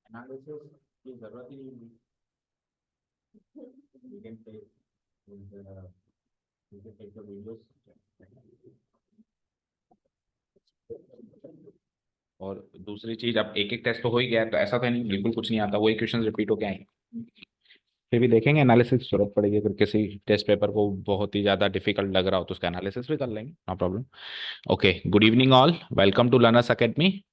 Analysis की जरूरत ही नहीं। You can take you can take the videos। और दूसरी चीज, अब एक एक टेस्ट तो हो ही गया है, तो ऐसा तो नहीं बिल्कुल कुछ नहीं आता, वही क्वेश्चन रिपीट होके आएंगे। फिर भी देखेंगे, एनालिसिस की जरूरत पड़ेगी अगर किसी टेस्ट पेपर को बहुत ही ज्यादा डिफिकल्ट लग रहा हो तो उसका एनालिसिस भी कर लेंगे, no problem. Okay, good evening all, welcome to learners academy.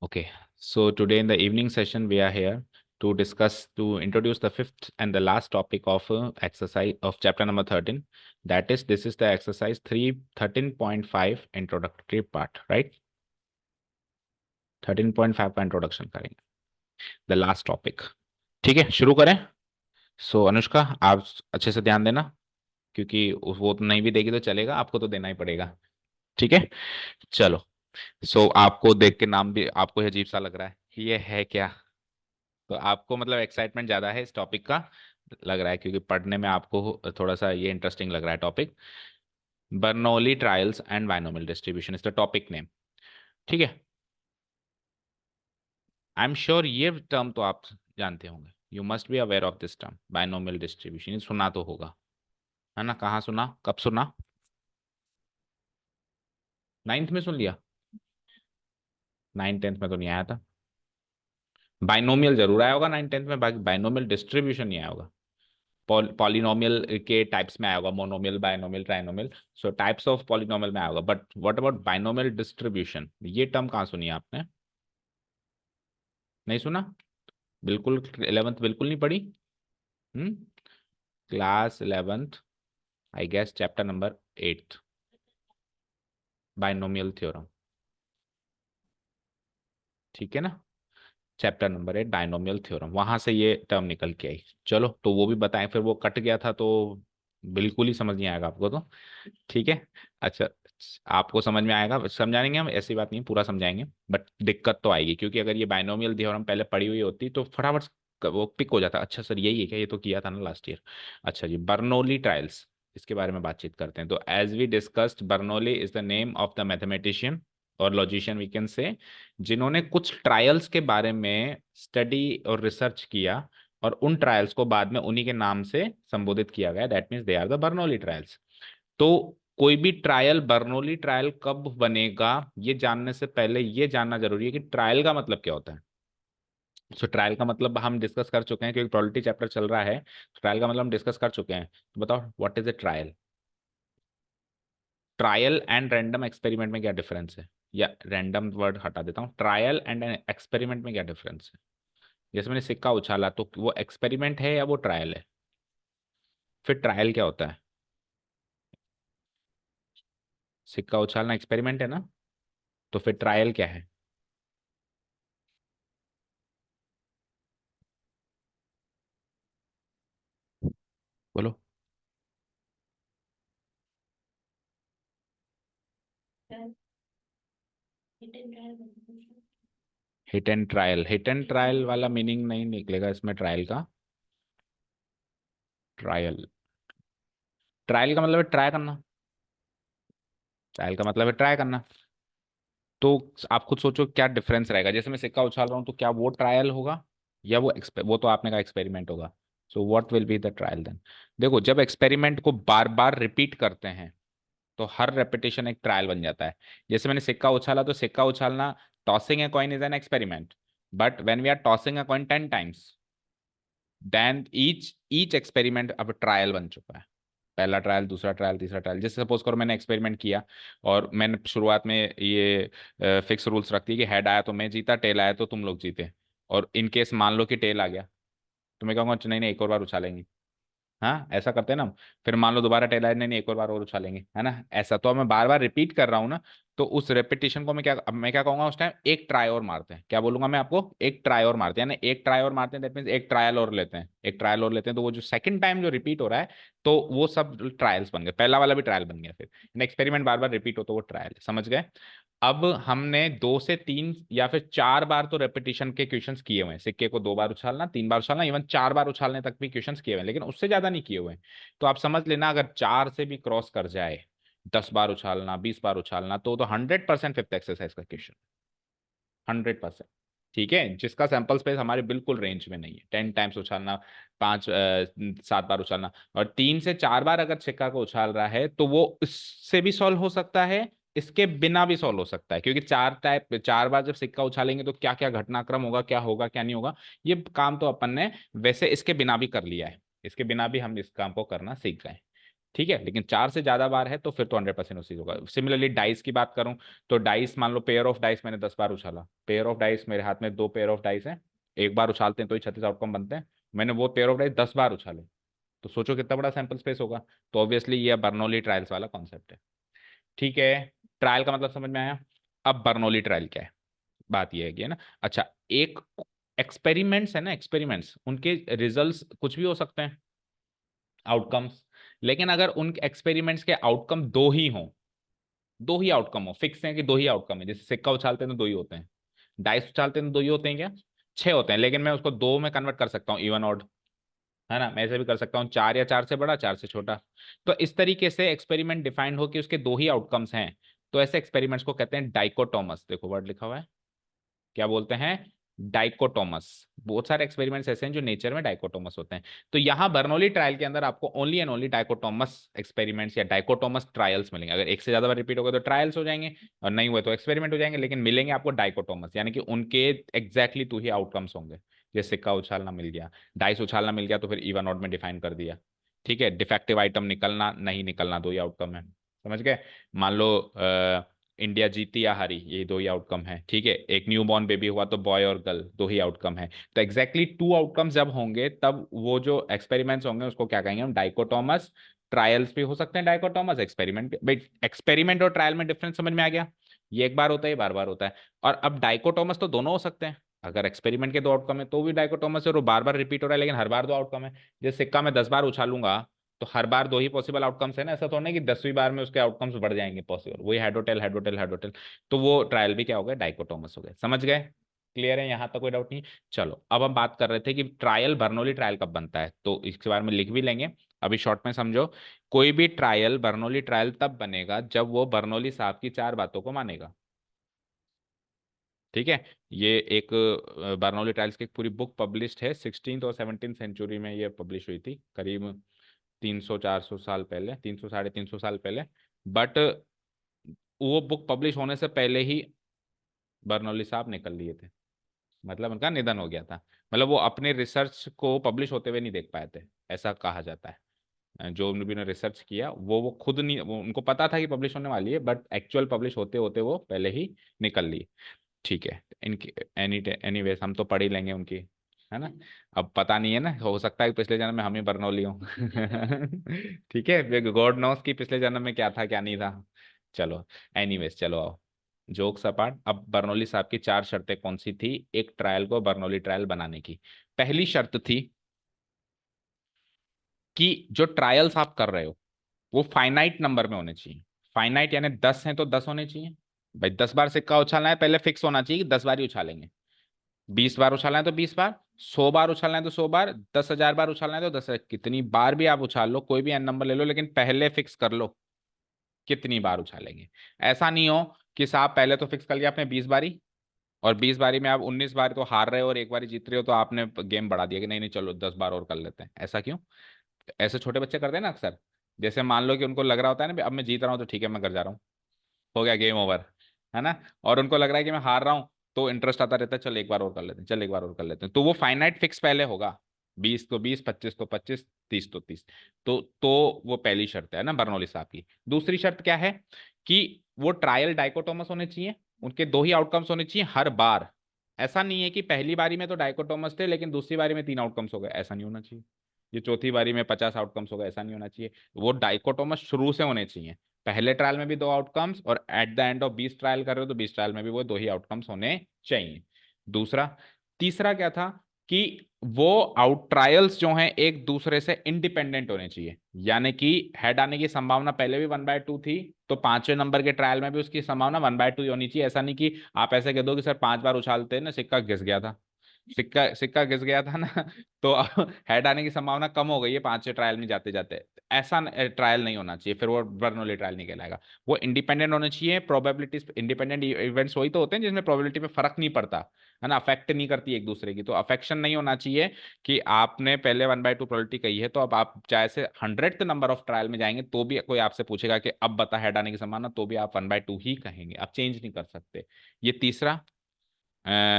Okay, so today in the evening session, we are here to discuss, to introduce the fifth and the last topic of exercise of chapter number 13. That is, this is the exercise 13.5 introductory part, right? 13.5 का introduction करेंगे, the last topic. ठीक है, शुरू करें। सो अनुष्का, आप अच्छे से ध्यान देना, क्योंकि वो तो नहीं भी देगी तो चलेगा, आपको तो देना ही पड़ेगा। ठीक है, चलो। सो आपको देख के नाम भी आपको अजीब सा लग रहा है, ये है क्या? तो आपको मतलब एक्साइटमेंट ज्यादा है इस टॉपिक का, लग रहा है, क्योंकि पढ़ने में आपको थोड़ा सा ये इंटरेस्टिंग लग रहा है topic. Bernoulli trials and binomial distribution is the topic name. ठीक है, आई एम श्योर ये टर्म तो आप जानते होंगे, you must be aware of this term binomial distribution, ये सुना तो होगा, है ना? कहाँ सुना, कब सुना? नाइन्थ में सुन लिया? नाइन टेंथ में तो नहीं आया था। बाइनोमियल जरूर आया होगा नाइन टेंथ में, बाकी बाइनोमियल डिस्ट्रीब्यूशन नहीं आया होगा। पॉलिनोमियल के टाइप्स में आया होगा, monomial, binomial, trinomial. So types of polynomial में आया होगा, but what about binomial distribution, ये टर्म कहाँ सुनी है आपने? नहीं सुना? बिल्कुल 11th बिल्कुल नहीं पढ़ी? Hmm, class 11th, I guess chapter number 8, binomial theorem. ठीक है ना, चैप्टर नंबर 8 बाइनोमियल थ्योरम, वहां से ये टर्म निकल के आई। चलो, तो वो भी बताएं, फिर वो कट गया था तो बिल्कुल ही समझ नहीं आएगा आपको तो। ठीक है, अच्छा, आपको समझ में आएगा, समझाएंगे हम, ऐसी बात नहीं, पूरा समझाएंगे, बट दिक्कत तो आएगी, क्योंकि अगर ये बाइनोमियल थ्योरम पहले पढ़ी हुई होती तो फटाफट वो पिक हो जाता, अच्छा सर यही है क्या, ये तो किया था ना लास्ट ईयर। अच्छा जी, बर्नौली ट्रायल्स, इसके बारे में बातचीत करते हैं। तो as we discussed, Bernoulli is the name of the mathematician और लॉजिशियन वी कैन से, जिन्होंने कुछ ट्रायल्स के बारे में स्टडी और रिसर्च किया, और उन ट्रायल्स को बाद में उन्हीं के नाम से संबोधित किया गया, that means they are the Bernoulli trials. तो कोई भी ट्रायल बर्नौली ट्रायल कब बनेगा, ये जानने से पहले ये जानना जरूरी है कि ट्रायल का मतलब क्या होता है। सो ट्रायल का मतलब हम डिस्कस कर चुके हैं, क्योंकि प्रोबेबिलिटी चैप्टर चल रहा है, ट्रायल का मतलब हम डिस्कस कर चुके हैं। तो बताओ, what is a trial? Trial and random experiment में क्या डिफरेंस है? या रैंडम वर्ड हटा देता हूँ, ट्रायल एंड एक्सपेरिमेंट में क्या डिफरेंस है? जैसे मैंने सिक्का उछाला, तो वो एक्सपेरिमेंट है या वो ट्रायल है? फिर ट्रायल क्या होता है? सिक्का उछालना एक्सपेरिमेंट है ना, तो फिर ट्रायल क्या है? बोलो। Hit and trial, hit and trial वाला मीनिंग नहीं निकलेगा इसमें ट्रायल का। ट्रायल, ट्रायल का मतलब है ट्राई करना, ट्रायल का मतलब है ट्राई करना। तो आप खुद सोचो क्या डिफरेंस रहेगा, जैसे मैं सिक्का उछाल रहा हूँ तो क्या वो ट्रायल होगा, या वो तो आपने कहा एक्सपेरिमेंट होगा। So what will be the trial then? देखो, जब एक्सपेरिमेंट को बार बार रिपीट करते हैं तो हर रेपिटेशन एक ट्रायल बन जाता है। जैसे मैंने सिक्का उछाला, तो सिक्का उछालना, tossing a coin is an experiment, but when we are tossing a coin 10 times, then each each experiment अब ट्रायल बन चुका है। पहला ट्रायल, दूसरा ट्रायल, तीसरा ट्रायल। जैसे सपोज करो मैंने एक्सपेरिमेंट किया, और मैंने शुरुआत में ये फिक्स रूल्स रखती है कि हेड आया तो मैं जीता, टेल आया तो तुम लोग जीते। और इन केस मान लो कि टेल आ गया, तो मैं कहूँगा नहीं नहीं, एक और बार उछालेंगे। हाँ, ऐसा करते हैं ना हम। फिर मान लो दोबारा टेल आया, नहीं नहीं, एक और बार और उछालेंगे, है ना? ऐसा तो अब मैं बार बार रिपीट कर रहा हूँ ना, तो उस रेपिटेशन को मैं क्या, अब मैं क्या कहूंगा उस टाइम, एक ट्राई और मारते हैं। क्या बोलूंगा मैं आपको? एक ट्राई और मारते हैं ना, एक ट्राई और मारते हैं, दैट मीन्स एक ट्रायल और लेते हैं, एक ट्रायल और लेते हैं, तो वो जो सेकंड टाइम जो रिपीट हो रहा है, तो वो सब ट्रायल्स बन गए, पहला वाला भी ट्रायल बन गया। फिर एक्सपेरिमेंट बार बार रिपीट हो तो वो ट्रायल, समझ गए? अब हमने 2 से 3 या फिर 4 बार तो रेपिटेशन के क्वेश्चंस किए हुए हैं, सिक्के को 2 बार उछालना, 3 बार उछालना, इवन 4 बार उछालने तक भी क्वेश्चंस किए हुए हैं, लेकिन उससे ज्यादा नहीं किए हुए हैं। तो आप समझ लेना, अगर 4 से भी क्रॉस कर जाए, 10 बार उछालना, 20 बार उछालना, तो 100% फिफ्थ एक्सरसाइज का क्वेश्चन, 100%। ठीक है, जिसका सैंपल स्पेस हमारे बिल्कुल रेंज में नहीं है। 10 टाइम्स उछालना, 7 बार उछालना, और 3 से 4 बार अगर सिक्का को उछाल रहा है तो वो इससे भी सॉल्व हो सकता है, इसके बिना भी सॉल्व हो सकता है, क्योंकि 4 बार जब सिक्का उछालेंगे तो क्या क्या घटनाक्रम होगा, क्या होगा क्या नहीं होगा, ये काम तो अपन ने वैसे इसके बिना भी कर लिया है, इसके बिना भी हम इस काम को करना सीख गए। ठीक है, लेकिन 4 से ज्यादा बार है तो फिर तो 100% उसी होगा। सिमिलरली डाइस की बात करूं, तो डाइस मान लो पेयर ऑफ डाइस मैंने 10 बार उछाला, पेयर ऑफ डाइस मेरे हाथ में 2 पेयर ऑफ डाइस हैं, एक बार उछालते हैं तो ही 36 आउटकम बनते हैं, मैंने वो पेयर ऑफ डाइस 10 बार उछाले, तो सोचो कितना बड़ा सैंपल स्पेस होगा। तो ऑब्वियसली ये बर्नौली ट्रायल्स वाला कॉन्सेप्ट है। ठीक है, ट्रायल का मतलब समझ में आया। अब बर्नौली ट्रायल क्या है, बात ये है कि है ना, अच्छा, एक एक्सपेरिमेंट्स है ना, एक्सपेरिमेंट्स उनके रिजल्ट्स कुछ भी हो सकते हैं, आउटकम्स, लेकिन अगर उन एक्सपेरिमेंट्स के आउटकम दो ही हों, दो ही आउटकम हो, फिक्स है कि दो ही आउटकम है, जैसे सिक्का उछालते हैं तो दो ही होते हैं, डाइस उछालते हैं तो दो ही होते हैं क्या, 6 होते हैं, लेकिन मैं उसको दो में कन्वर्ट कर सकता हूँ, इवन ऑड, है ना, मैं ऐसे भी कर सकता हूँ, 4 या 4 से बड़ा, 4 से छोटा। तो इस तरीके से एक्सपेरिमेंट डिफाइंड हो कि उसके दो ही आउटकम्स हैं, तो ऐसे एक्सपेरिमेंट्स को कहते हैं डाइकोटोमस। देखो वर्ड लिखा हुआ है, क्या बोलते हैं, डाइकोटोमस। बहुत सारे एक्सपेरिमेंट्स ऐसे हैं जो नेचर में डाइकोटोमस होते हैं। तो यहाँ बर्नौली ट्रायल के अंदर आपको only and only dichotomous experiments या डाइकोटोमस ट्रायल्स मिलेंगे। अगर एक से ज्यादा बार रिपीट हो गए तो ट्रायल्स हो जाएंगे, और नहीं हुए तो एक्सपेरिमेंट हो जाएंगे, लेकिन मिलेंगे आपको डाइकोटोमस, यानी कि उनके एग्जैक्टली टू ही आउटकम्स होंगे। जैसे सिक्का उछालना मिल गया, डाइस उछालना मिल गया, तो फिर इवन ऑड में डिफाइन कर दिया। ठीक है, डिफेक्टिव आइटम निकलना नहीं निकलना, दो ही आउटकम है, समझ गए। मान लो इंडिया जीती या हारी, ये दो ही आउटकम है। ठीक है, एक न्यू बॉर्न बेबी हुआ तो बॉय और गर्ल, दो ही आउटकम है। तो एग्जैक्टली टू आउटकम्स जब होंगे तब वो जो एक्सपेरिमेंट्स होंगे उसको क्या कहेंगे हम, डाइकोटोमस। ट्रायल्स भी हो सकते हैं डाइकोटोमस, एक्सपेरिमेंट भाई, एक्सपेरिमेंट और ट्रायल में डिफरेंस समझ में आ गया, ये एक बार होता है, ये बार बार होता है। और अब डाइकोटोमस तो दोनों हो सकते हैं, अगर एक्सपेरिमेंट के दो आउटकम है तो भी डाइकोटोमस है, और बार बार रिपीट हो रहा है लेकिन हर बार दो आउटकम है। जैसे सिक्का में 10 बार उछालूंगा तो हर बार दो ही पॉसिबल आउटकम्स है ना, ऐसा थोड़ा नहीं कि 10वीं बार में उसके आउटकम्स बढ़ जाएंगे पॉसिबल, वही हाइड्रोटेल हाइड्रोटेल हाइड्रोटेल, तो वो ट्रायल भी क्या हो गया, डाइकोटोमस हो गए। समझ गए, क्लियर है, यहाँ तक कोई डाउट नहीं। चलो अब हम बात कर रहे थे कि ट्रायल, बर्नौली ट्रायल कब बनता है, तो इसके बारे में लिख भी लेंगे, अभी शॉर्ट में समझो। कोई भी ट्रायल, बर्नौली ट्रायल तब बनेगा जब वो बर्नौली साहब की 4 बातों को मानेगा। ठीक है, ये एक बर्नौली ट्रायल्स की एक पूरी बुक पब्लिश्ड है, 16th और 17th सेंचुरी में ये पब्लिश हुई थी, करीब 300-400 साल पहले, 300 साढ़े 300 साल पहले। बट वो बुक पब्लिश होने से पहले ही बर्नौली साहब निकल लिए थे, मतलब उनका निधन हो गया था, मतलब वो अपने रिसर्च को पब्लिश होते हुए नहीं देख पाए थे, ऐसा कहा जाता है। जो उन्होंने रिसर्च किया वो खुद नहीं, वो उनको पता था कि पब्लिश होने वाली है, बट एक्चुअल पब्लिश होते होते वो पहले ही निकल लिए। ठीक है, इनकी एनीवेज हम तो पढ़ ही लेंगे उनकी, है ना। अब पता नहीं है ना, हो सकता है कि पिछले जन्म में हम ही बर्नौली हूँ। ठीक है, गॉड नोस कि पिछले जन्म में क्या था क्या नहीं था। चलो, एनीवेज चलो आओ, जोक्स अपार्ट, अब बर्नौली साहब की 4 शर्तें कौन सी थी एक ट्रायल को बर्नौली ट्रायल बनाने की। पहली शर्त थी कि जो ट्रायल्स आप कर रहे हो वो फाइनाइट नंबर में होने चाहिए। फाइनाइट यानी 10 हैं तो 10 होने चाहिए, भाई 10 बार सिक्का उछालना है, पहले फिक्स होना चाहिए कि 10 बार ही उछालेंगे। 20 बार उछालना है तो 20 बार, 100 बार उछालना है तो 100 बार, 10,000 बार उछालना है तो 10, कितनी बार भी आप उछाल लो, कोई भी एन नंबर ले लो, लेकिन पहले फिक्स कर लो कितनी बार उछालेंगे। ऐसा नहीं हो कि साहब पहले तो फिक्स कर लिया आपने 20 बारी, और 20 बारी में आप 19 बार तो हार रहे हो और एक बारी जीत रहे हो, तो आपने गेम बढ़ा दिया कि नहीं नहीं चलो 10 बार और कर लेते हैं। ऐसा क्यों, ऐसे छोटे बच्चे करते हैं ना अक्सर। जैसे मान लो कि उनको लग रहा होता है ना अब मैं जीत रहा हूँ तो ठीक है मैं घर जा रहा हूँ, हो गया गेम ओवर, है ना, और उनको लग रहा है कि मैं हार रहा हूँ तो इंटरेस्ट आता रहता है, चल एक बार और कर लेते हैं, चल एक बार और कर लेते हैं, तो वो फाइनाइट फिक्स पहले होगा, 20 तो 20, 25 तो 25, 30 तो 30। तो वो पहली शर्त है ना बर्नौली साहब की। दूसरी शर्त क्या है कि वो ट्रायल डाइकोटोमस होने चाहिए, उनके दो ही आउटकम्स होने चाहिए हर बार। ऐसा नहीं है कि पहली बारी में तो डाइकोटोमस थे लेकिन दूसरी बारी में 3 आउटकम्स हो गए, ऐसा नहीं होना चाहिए। ये चौथी बारी में 50 आउटकम्स हो गए, ऐसा नहीं होना चाहिए। वो डाइकोटोमस शुरू से होने चाहिए, पहले ट्रायल में भी दो आउटकम्स, और at the end of 20 trial कर रहे हो तो 20 ट्रायल में भी वो दो ही आउटकम्स होने चाहिए। दूसरा, तीसरा क्या था कि वो आउट ट्रायल्स जो हैं एक दूसरे से इंडिपेंडेंट होने चाहिए, यानी कि हेड आने की संभावना पहले भी 1/2 थी, तो 5वें नंबर के ट्रायल में भी उसकी संभावना 1/2 ही होनी चाहिए। ऐसा नहीं कि आप ऐसे कह दो कि सर 5 बार उछालते हैं ना सिक्का घिस गया था, सिक्का सिक्का घिस गया था ना, तो हेड आने की संभावना कम हो गई है 5 ट्रायल में जाते जाते। ऐसा ट्रायल नहीं होना चाहिए, फिर वो बर्नौली ट्रायल नहीं कहलाएगा। वो इंडिपेंडेंट होने चाहिए, प्रोबेबिलिटीज इंडिपेंडेंट इवेंट्स वही तो होते हैं जिसमें प्रोबेबिलिटी पे फर्क नहीं पड़ता, है ना, अफेक्ट नहीं करती एक दूसरे की। तो अफेक्शन नहीं होना चाहिए कि आपने पहले 1/2 प्रोबेबिलिटी कही है, तो अब आप चाहे से 100th नंबर ऑफ ट्रायल में जाएंगे तो भी कोई आपसे पूछेगा कि अब बता हेड आने की संभावना, तो भी आप 1/2 ही कहेंगे, आप चेंज नहीं कर सकते। ये तीसरा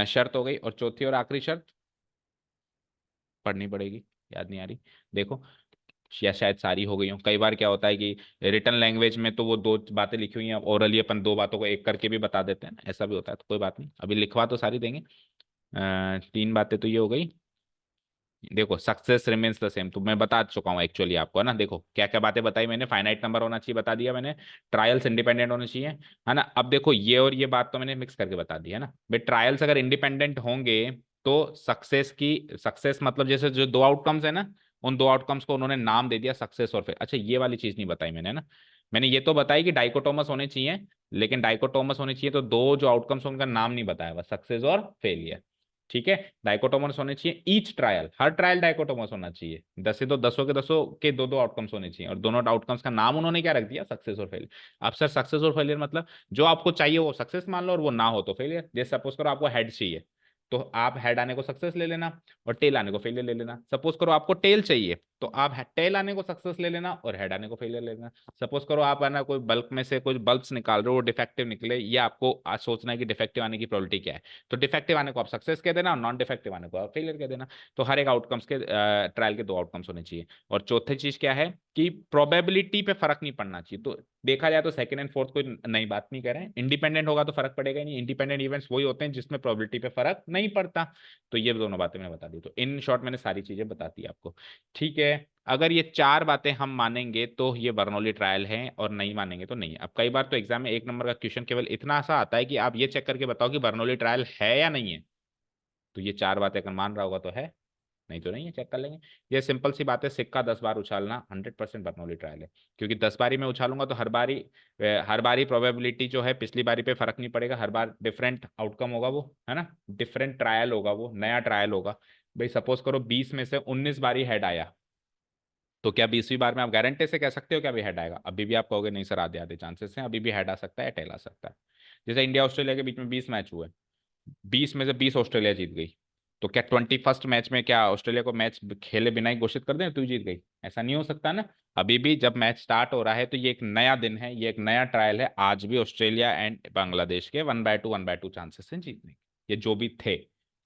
शर्त हो गई। और चौथी और आखिरी शर्त पढ़नी पड़ेगी, याद नहीं आ रही, देखो, या शायद सारी हो गई हो। कई बार क्या होता है कि रिटन लैंग्वेज में तो वो दो बातें लिखी हुई हैं, ओरली अपन दो बातों को एक करके भी बता देते हैं, ऐसा भी होता है, तो कोई बात नहीं, अभी लिखवा तो सारी देंगे। 3 बातें तो ये हो गई। देखो सक्सेस रिमेन्स द सेम तो मैं बता चुका हूँ एक्चुअली आपको, है ना। देखो क्या क्या बातें बताई मैंने, फाइनाइट नंबर होना चाहिए बता दिया मैंने, ट्रायल्स इंडिपेंडेंट होने चाहिए, है ना। अब देखो ये और ये बात तो मैंने मिक्स करके बता दी, है ना भाई। ट्रायल्स अगर इंडिपेंडेंट होंगे तो सक्सेस मतलब जैसे जो दो आउटकम्स है ना, उन दो आउटकम्स को उन्होंने नाम दे दिया सक्सेस और फेल। अच्छा ये वाली चीज नहीं बताई मैंने, है ना। मैंने ये तो बताई कि डाइकोटोमस होने चाहिए, लेकिन डाइकोटोमस होने चाहिए तो दो जो आउटकम्स उनका नाम नहीं बताया, बस सक्सेस और फेलियर। ठीक है, डाइकोटोमस होने चाहिए ईच ट्रायल, हर ट्रायल डाइकोटोमस होना चाहिए, 10 से तो दसों के दो दो आउटकम्स होने चाहिए, और दोनों आउटकम्स का नाम उन्होंने क्या रख दिया, सक्सेस और फेलियर। अब सर सक्सेस और फेलियर मतलब जो आपको चाहिए वो सक्सेस मान लो और वो ना हो तो फेलियर। जैसे सपोज करो आपको हेड चाहिए, तो आप हेड आने को सक्सेस ले लेना और टेल आने को फेलियर ले लेना। सपोज करो आपको टेल चाहिए, तो आप टेल आने को सक्सेस ले लेना और हेड आने को फेलियर ले लेना। सपोज करो आप है ना कोई बल्क में से कुछ बल्ब्स निकाल रहे हो, वो डिफेक्टिव निकले, ये आपको आज सोचना है कि डिफेक्टिव आने की प्रोबेबिलिटी क्या है, तो डिफेक्टिव आने को आप सक्सेस कह देना और नॉन डिफेक्टिव आने को आप फेलियर कह देना। तो हर एक आउटकम्स के ट्रायल के दो आउटकम्स होने चाहिए। और चौथी चीज क्या है कि प्रोबेबिलिटी पे फर्क नहीं पड़ना चाहिए। तो देखा जाए तो सेकंड एंड फोर्थ कोई नई बात नहीं कह रहे हैं, इंडिपेंडेंट होगा तो फर्क पड़ेगा ही नहीं, इंडिपेंडेंट इवेंट्स वही होते हैं जिसमें प्रोबेबिलिटी पे फर्क नहीं पड़ता। तो ये दोनों बातें मैंने बता दी, तो इन शॉर्ट मैंने सारी चीजें बता दी आपको। ठीक है, अगर ये 4 बातें हम मानेंगे तो ये बर्नौली ट्रायल है, और नहीं मानेंगे तो नहीं। अब कई बार तो एग्जाम में 1 नंबर का क्वेश्चन केवल इतना सा आता है कि आप ये चेक करके बताओ कि बर्नौली ट्रायल है या नहीं है। तो ये 4 बातें अगर मान रहा होगा तो है, नहीं तो नहीं है, चेक कर लेंगे। ये सिंपल सी बात है, सिक्का 10 बार उछालना 100% बर्नौली ट्रायल है, क्योंकि 10 बारी में उछालूंगा तो हर बारी प्रोबेबिलिटी जो है पिछली बारी पे फर्क नहीं पड़ेगा, हर बार डिफरेंट आउटकम होगा वो, है ना, डिफरेंट ट्रायल होगा, वो नया ट्रायल होगा। भाई सपोज करो 20 में से 19 बारी हेड आया, तो क्या 20वीं बार में आप गारंटी से कह सकते हो क्या भी हेड आएगा? अभी भी आप कहोगे नहीं सर आधे आधे चांसेस हैं, अभी भी हेड आ सकता है, टेल आ सकता है। जैसे इंडिया ऑस्ट्रेलिया के बीच में 20 मैच हुए, 20 में से 20 ऑस्ट्रेलिया जीत गई, तो क्या 21st मैच में क्या ऑस्ट्रेलिया को मैच खेले बिना ही घोषित कर दें तू जीत गई? ऐसा नहीं हो सकता ना। अभी भी जब मैच स्टार्ट हो रहा है तो ये एक नया दिन है, ये एक नया ट्रायल है, आज भी ऑस्ट्रेलिया एंड बांग्लादेश के 1/2 चांसेस हैं जीतने के। ये जो भी थे,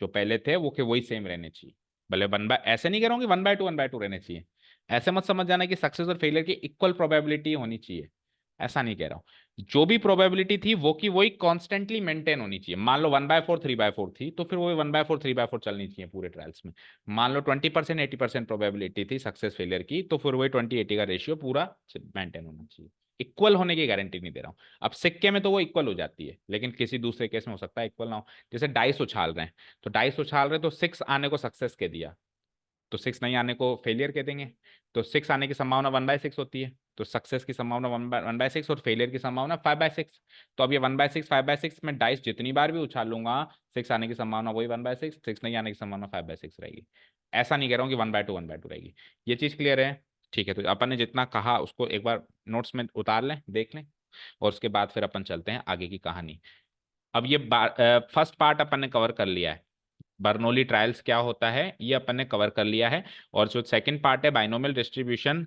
जो पहले थे वो के वही सेम रहने चाहिए। भले ऐसे नहीं कह रहा हूँ कि 1/2 रहने चाहिए, ऐसे मत समझ जाना कि सक्सेस और फेलियर की इक्वल प्रोबेबिलिटी होनी चाहिए, ऐसा नहीं कह रहा हूं। जो भी प्रोबेबिलिटी थी वो की वही कॉन्स्टेंटली मेंटेन होनी चाहिए। मान लो 1/4 3/4 थी, तो फिर वो 1/4 3/4 चलनी चाहिए पूरे ट्रायल्स में। मान लो 20% 80% प्रोबेबिलिटी थी सक्सेस फेलियर की, तो फिर वही 20/80 का रेशियो पूरा मेंटेन होना चाहिए। इक्वल होने की गारंटी नहीं दे रहा हूँ। अब सिक्के में तो वो इक्वल हो जाती है, लेकिन किसी दूसरे केस में हो सकता है इक्वल ना हो। जैसे डाइस उछाल रहे हैं, तो डाइस उछाल रहे हैं तो 6 आने को सक्सेस कह दिया, तो 6 नहीं आने को फेलियर कह देंगे। तो 6 आने की संभावना 1/6 होती है, तो सक्सेस की संभावना 1/6 और फेलियर की संभावना 5/6। तो अब ये 1/6 5/6 में डाइस जितनी बार भी उछाल लूंगा, 6 आने की संभावना वही 1/6, 6 नहीं आने की संभावना 5/6 रहेगी। ऐसा नहीं कह रहा हूँ कि 1/2 रहेगी। ये चीज क्लियर है? ठीक है, तो अपन ने जितना कहा उसको एक बार नोट्स में उतार लें, देख लें, और उसके बाद फिर अपन चलते हैं आगे की कहानी। अब ये फर्स्ट पार्ट अपन ने कवर कर लिया है, बर्नौली ट्रायल्स क्या होता है ये अपन ने कवर कर लिया है। और जो सेकंड पार्ट है बाइनोमियल डिस्ट्रीब्यूशन,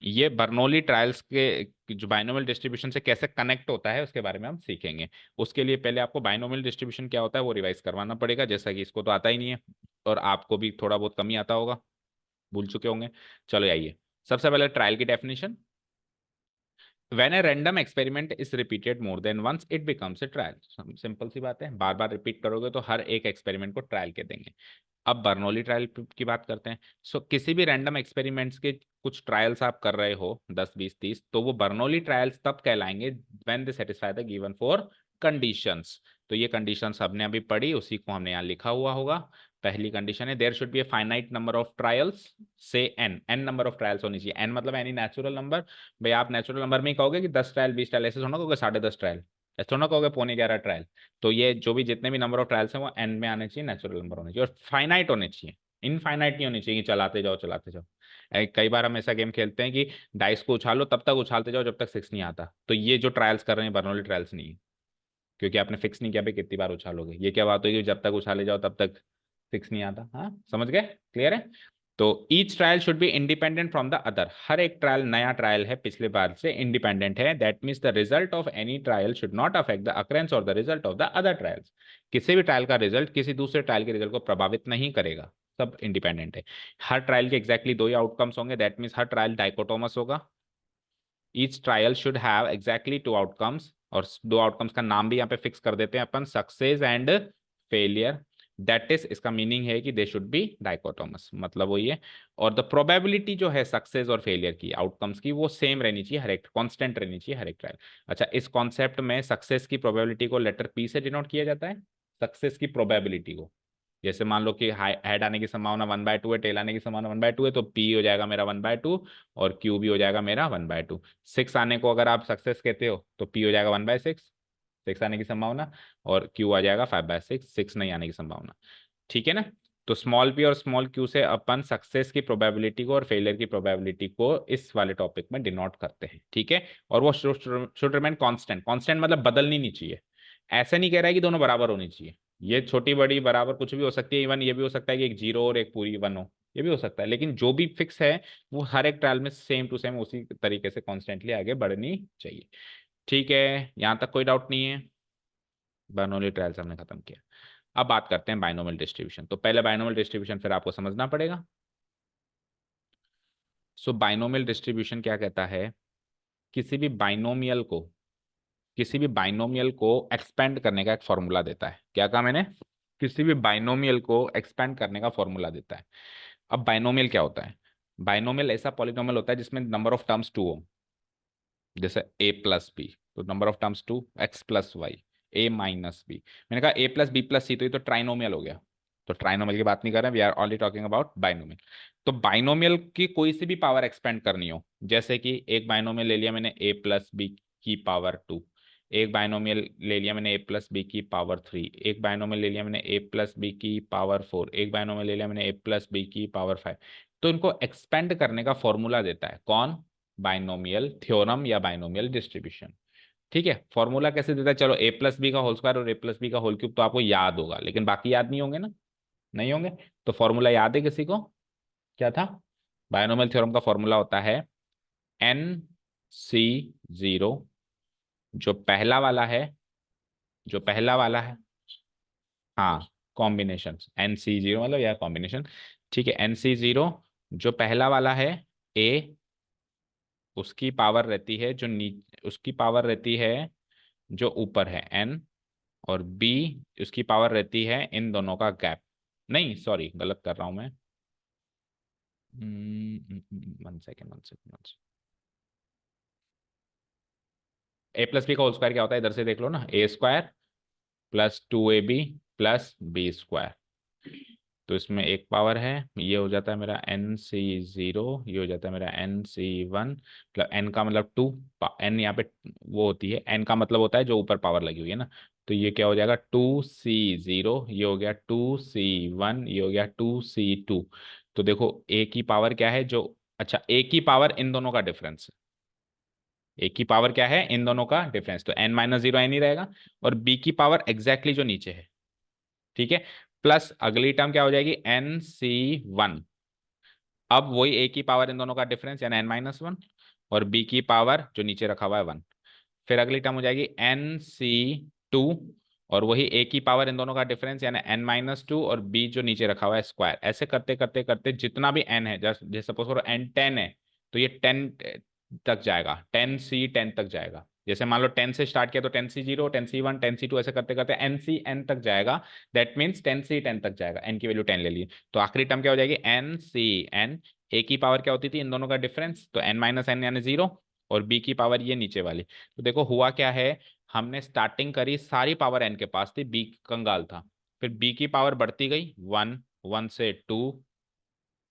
ये बर्नौली ट्रायल्स के जो बाइनोमियल डिस्ट्रीब्यूशन से कैसे कनेक्ट होता है उसके बारे में हम सीखेंगे। उसके लिए पहले आपको बाइनोमियल डिस्ट्रीब्यूशन क्या होता है वो रिवाइज करवाना पड़ेगा, जैसा कि इसको तो आता ही नहीं है, और आपको भी थोड़ा बहुत कम ही आता होगा, भूल चुके होंगे। चलो आइए, सबसे पहले ट्रायल की definition. When a random experiment is repeated more than once, it becomes a trial। Simple सी बात है, बार बार रिपीट करोगे तो हर एक एक्सपेरिमेंट को ट्रायल के देंगे। अब बर्नौली ट्रायल की बात करते हैं। किसी भी रैंडम एक्सपेरिमेंट्स के कुछ ट्रायल्स आप कर रहे हो 10 20 30, तो वो बर्नौली ट्रायल्स तब कहलाएंगे when they satisfy the given four conditions. तो ये कंडीशंस हमने अभी पढ़ी, उसी को हमने यहाँ लिखा हुआ होगा। पहली कंडीशन है there should be a finite number of trials, say N number of trials होनी चाहिए। एन मतलब एनी नेचुरल नंबर। भाई आप नेचुरल नंबर में ही कहोगे कि 10 ट्रायल 20 ट्रायल, ऐसे थोड़ा कहोगे 10.5 ट्रायल, ऐसा थोड़ा ना कहोगे पौने 11 ट्रायल। तो ये जो भी जितने भी नंबर ऑफ ट्रायल्स हैं वो एन में आने चाहिए, नेचुरल नंबर होने चाहिए और फाइनाइट होने चाहिए, इनफाइनाइट नहीं होनी चाहिए कि चलाते जाओ चलाते जाओ। कई बार हम ऐसा गेम खेलते हैं कि डाइस को उछालो तब तक उछालते जाओ जब तक 6 नहीं आता, तो ये जो ट्रायल्स कर रहे हैं बर्नौली ट्रायल्स नहीं है, क्योंकि आपने फिक्स नहीं किया भाई कितनी बार उछालोगे। ये क्या बात हुई कि जब तक उछाले जाओ तब तक 6 नहीं आता। हाँ समझ गए, क्लियर है। तो each trial should be independent from the other, हर एक ट्रायल नया ट्रायल है पिछले बार से इंडिपेंडेंट है। That means the result of any trial should not affect the occurrence और the result of the other trials. किसी भी ट्रायल का रिजल्ट किसी दूसरे ट्रायल के रिजल्ट को प्रभावित नहीं करेगा, सब इंडिपेंडेंट है। हर ट्रायल के एग्जैक्टली दो ही आउटकम्स होंगे, दैट मीन्स हर ट्रायल डाइकोटोमस होगा। Each trial should have exactly two outcomes, और दो आउटकम्स का नाम भी यहाँ पे फिक्स कर देते हैं अपन, success and failure. That is, इसका मीनिंग है कि दे शुड बी डाइकोटोमस, मतलब वही है। और द प्रोबेबिलिटी जो है सक्सेस और फेलियर की आउटकम्स की वो सेम रहनी चाहिए, हर एक कांस्टेंट रहनी चाहिए हर एक ट्रायल। अच्छा, इस कॉन्सेप्ट में सक्सेस की प्रोबेबिलिटी को लेटर पी से डिनोट किया जाता है, सक्सेस की प्रोबेबिलिटी को। जैसे मान लो कि हेड आने की संभावना 1/2 है, टेल आने की संभावना 1/2 है, तो पी हो जाएगा मेरा 1/2 और क्यू भी हो जाएगा मेरा 1/2। 6 आने को अगर आप सक्सेस कहते हो तो पी हो जाएगा 1/6, 6 आने की संभावना, और क्यू आ जाएगा 5/6, 6 नहीं आने की संभावना। ठीक है ना। तो स्मॉल पी और स्मॉल क्यू से अपन सक्सेस की प्रोबेबिलिटी को और फेलियर की प्रोबेबिलिटी को इस वाले टॉपिक में डिनोट करते हैं, ठीक है। और वो शुड रिमेन कांस्टेंट, कांस्टेंट मतलब बदलनी नहीं चाहिए। ऐसा नहीं कह रहा है कि दोनों बराबर होनी चाहिए, ये छोटी बड़ी बराबर कुछ भी हो सकती है, इवन ये भी हो सकता है कि एक जीरो और एक पूरी 1 हो, ये भी हो सकता है, लेकिन जो भी फिक्स है वो हर एक ट्रायल में सेम टू सेम उसी तरीके से कॉन्स्टेंटली आगे बढ़नी चाहिए। ठीक है, यहां तक कोई डाउट नहीं है। बाइनोमियल ट्रायल्स हमने खत्म किया। अब बात करते हैं बाइनोमियल डिस्ट्रीब्यूशन। तो पहले बाइनोमियल डिस्ट्रीब्यूशन फिर आपको समझना पड़ेगा। सो बाइनोमियल डिस्ट्रीब्यूशन क्या कहता है, किसी भी बाइनोमियल को किसी भी बाइनोमियल को एक्सपेंड करने का एक फॉर्मूला देता है। क्या कहा मैंने, किसी भी बाइनोमियल को एक्सपेंड करने का फॉर्मूला देता है। अब बाइनोमियल क्या होता है, बाइनोमियल ऐसा पॉलिनोमियल होता है जिसमें नंबर ऑफ टर्म्स 2 हो, जैसे a प्लस बी, तो number of terms 2, x plus Y, a minus B. मैंने कहा a plus B plus C, तो ये तो ट्राइनोमियल हो गया। तो ट्राइनोमियल की बात नहीं कर रहे हैं, we are only talking about binomial. तो बाइनोमियल की कोई सी भी पावर एक्सपेंड करनी हो, जैसे कि एक बाइनोमियल ले लिया मैंने a प्लस बी की पावर 2, एक बाइनोमियल ले लिया मैंने a प्लस बी की पावर 3, एक बाइनोमियल ले लिया मैंने a प्लस बी की पावर 4, एक बाइनोमियल ले लिया मैंने a प्लस बी की पावर 5। तो इनको एक्सपेंड करने का फॉर्मूला देता है कौन, बाइनोमियल थ्योरम या बाइनोमियल डिस्ट्रीब्यूशन। ठीक है, फॉर्मूला कैसे देता है, चलो ए प्लस बी का होल स्क्वायर और ए प्लस बी का होल क्यूब तो आपको याद होगा, लेकिन बाकी याद नहीं होंगे ना, नहीं होंगे। तो फॉर्मूला याद है किसी को, क्या था, बाइनोमियल थ्योरम का फॉर्मूला होता है NC0, जो पहला वाला है, जो पहला वाला है, हाँ कॉम्बिनेशन, NC0 मतलब यह कॉम्बिनेशन। ठीक है, NC0 जो पहला वाला है, ए उसकी पावर रहती है जो उसकी पावर रहती है जो ऊपर है n, और b उसकी पावर रहती है इन दोनों का गैप। नहीं सॉरी, गलत कर रहा हूं मैं। 1 सेकेंड 1 सेकेंड। ए प्लस बी का होल स्क्वायर क्या होता है, इधर से देख लो ना, A² plus 2AB plus B²। तो इसमें एक पावर है, ये हो जाता है मेरा NC0, ये हो जाता है मेरा NC1, मतलब n का मतलब 2, n यहाँ पे वो होती है, n का मतलब होता है जो ऊपर पावर लगी हुई है ना। तो ये क्या हो जाएगा 2C0, ये हो गया 2C1, ये हो गया 2C2। तो देखो a की पावर क्या है जो, अच्छा a की पावर इन दोनों का डिफरेंस, a की पावर क्या है इन दोनों का डिफरेंस, तो n-0 n ही रहेगा, और b की पावर एग्जैक्टली जो नीचे है, ठीक है। प्लस अगली टर्म क्या हो जाएगी NC1, अब वही a की पावर इन दोनों का डिफरेंस यानी n-1, और b की पावर जो नीचे रखा हुआ है 1। फिर अगली टर्म हो जाएगी NC2, और वही a की पावर इन दोनों का डिफरेंस यानी n-2, और b जो नीचे रखा हुआ है स्क्वायर। ऐसे करते करते करते जितना भी n है, जैसे सपोज करो n10 है, तो ये 10 तक जाएगा, 10C10 तक जाएगा। जैसे मान लो 10 से स्टार्ट किया तो 10C0, 10C1, 10C2, ऐसे करते करते NCn तक जाएगा। दैट मीन्स 10C10 तक जाएगा, n की वैल्यू 10 ले ली, तो आखिरी टर्म क्या हो जाएगी NCn। a की पावर क्या होती थी इन दोनों का डिफरेंस, तो n-n यानी 0, और b की पावर ये नीचे वाली। तो देखो हुआ क्या है, हमने स्टार्टिंग करी सारी पावर n के पास थी, b कंगाल था, फिर b की पावर बढ़ती गई 1, 1 से 2,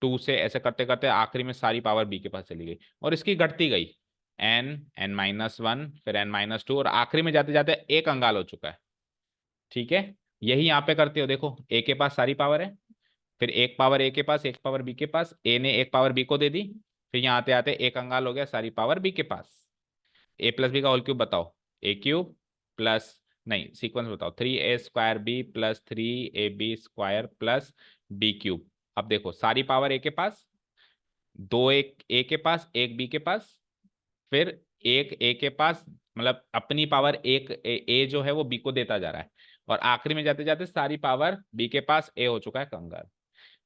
2 से ऐसे करते करते आखिरी में सारी पावर b के पास चली गई, और इसकी घटती गई, n n-1, फिर n-2, और आखिरी में जाते जाते एक कंगाल हो चुका है। ठीक है, यही यहाँ पे करते हो, देखो ए के पास सारी पावर है, फिर एक पावर ए के पास, एक पावर बी के पास, ए ने एक पावर बी को दे दी, फिर यहाँ आते आते एक कंगाल हो गया, सारी पावर बी के पास। ए प्लस बी का होल क्यूब बताओ, ए क्यूब प्लस, नहीं सीक्वेंस बताओ, 3a² B plus 3ab² plus B cube. अब देखो सारी पावर ए के पास, दो एक ए के पास, एक बी के पास, फिर एक ए के पास, मतलब अपनी पावर एक ए जो है वो बी को देता जा रहा है, और आखिरी में जाते जाते सारी पावर बी के पास ए हो चुका है कंगाल।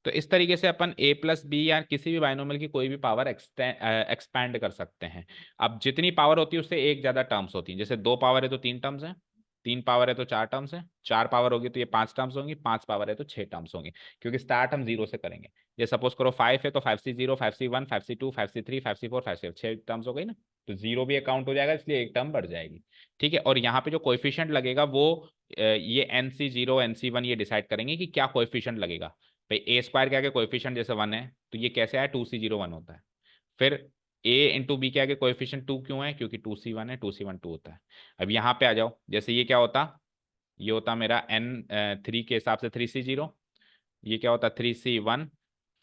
तो इस तरीके से अपन ए प्लस बी या किसी भी बाइनोमियल की कोई भी पावर एक्सपैंड कर सकते हैं। अब जितनी पावर होती है उससे एक ज्यादा टर्म्स होती हैं, जैसे दो पावर है तो तीन टर्म्स हैं, तीन पावर है तो चार टर्म्स हैं, चार पावर होगी तो ये पांच टर्म्स होंगी, पांच पावर है तो छह टर्म्स होंगी, क्योंकि स्टार्ट हम जीरो से करेंगे। ये सपोज करो 5 है तो 5c0, 5c1, 5c2, 5c3, 5c4, 5c, छह टर्म्स हो गई ना, तो जीरो भी अकाउंट हो जाएगा, इसलिए एक टर्म बढ़ जाएगी। ठीक है, और यहाँ पे जो कोएफिशिएंट लगेगा वो ये nc0 nc1 ये डिसाइड करेंगे कि क्या कोएफिशिएंट लगेगा। भाई ए स्क्वायर के आगे कोएफिशिएंट जैसे 1 है तो ये कैसे आया, 2c01 होता है। फिर ए इंटू बी के आगे कोएफिशिएंट 2 क्यों है, क्योंकि 2c1 है, 2c1 2 होता है। अब यहाँ पे आ जाओ, जैसे ये क्या होता, ये होता मेरा n3 के हिसाब से 3c0, ये क्या होता 3c1,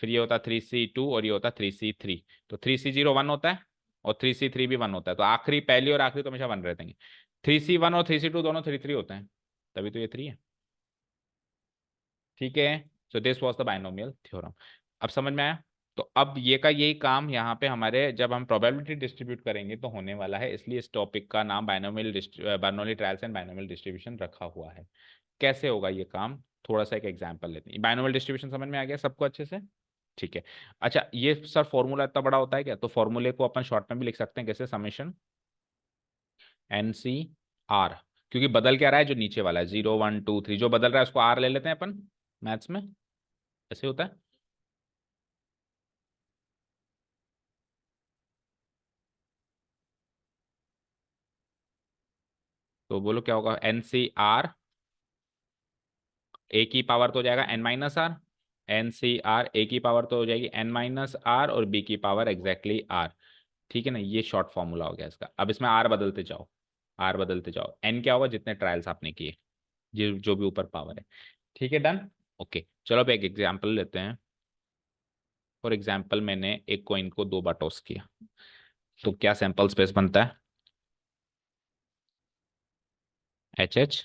फिर ये होता 3c2, और ये होता 3c3। तो 3c0 1 होता है और 3c3 भी 1 होता है, तो आखिरी पहली और आखिरी तो हमेशा 1 रहते हैं। 3c1 और 3c2 दोनों 3 होते हैं, तभी तो ये 3 है। ठीक है, so this was the binomial theorem. अब समझ में आया। तो अब ये का यही काम यहाँ पे हमारे जब हम प्रोबेबिलिटी डिस्ट्रीब्यूट करेंगे तो होने वाला है, इसलिए इस टॉपिक का नाम binomial trials and binomial distribution रखा हुआ है। कैसे होगा ये काम, थोड़ा सा एक एग्जांपल लेते हैं। बाइनोमियल डिस्ट्रीब्यूशन समझ में आ गया सबको अच्छे से? ठीक है। अच्छा, ये सर फॉर्मूला इतना बड़ा होता है क्या? तो फॉर्मूले को अपन शॉर्ट में भी लिख सकते हैं, कैसे, समेशन NC R, क्योंकि बदल क्या रहा है, जो नीचे वाला है 0 1 2 3 जो बदल रहा है उसको R ले लेते हैं अपन मैथ्स में, ऐसे होता है। तो बोलो क्या होगा, NCR, ए की पावर तो हो जाएगा n-R, NCR ए की पावर तो हो जाएगी n-R, और बी की पावर एग्जैक्टली R। ठीक है ना, ये शॉर्ट फॉर्मूला हो गया इसका। अब इसमें R बदलते जाओ, R बदलते जाओ, n क्या होगा, जितने ट्रायल्स आपने किए, जो भी ऊपर पावर है। ठीक है, डन। ओके, चलो अब एक एग्जाम्पल लेते हैं। फॉर एग्जाम्पल मैंने एक कॉइन को दो बार टॉस किया, तो क्या सैंपल स्पेस बनता है, HH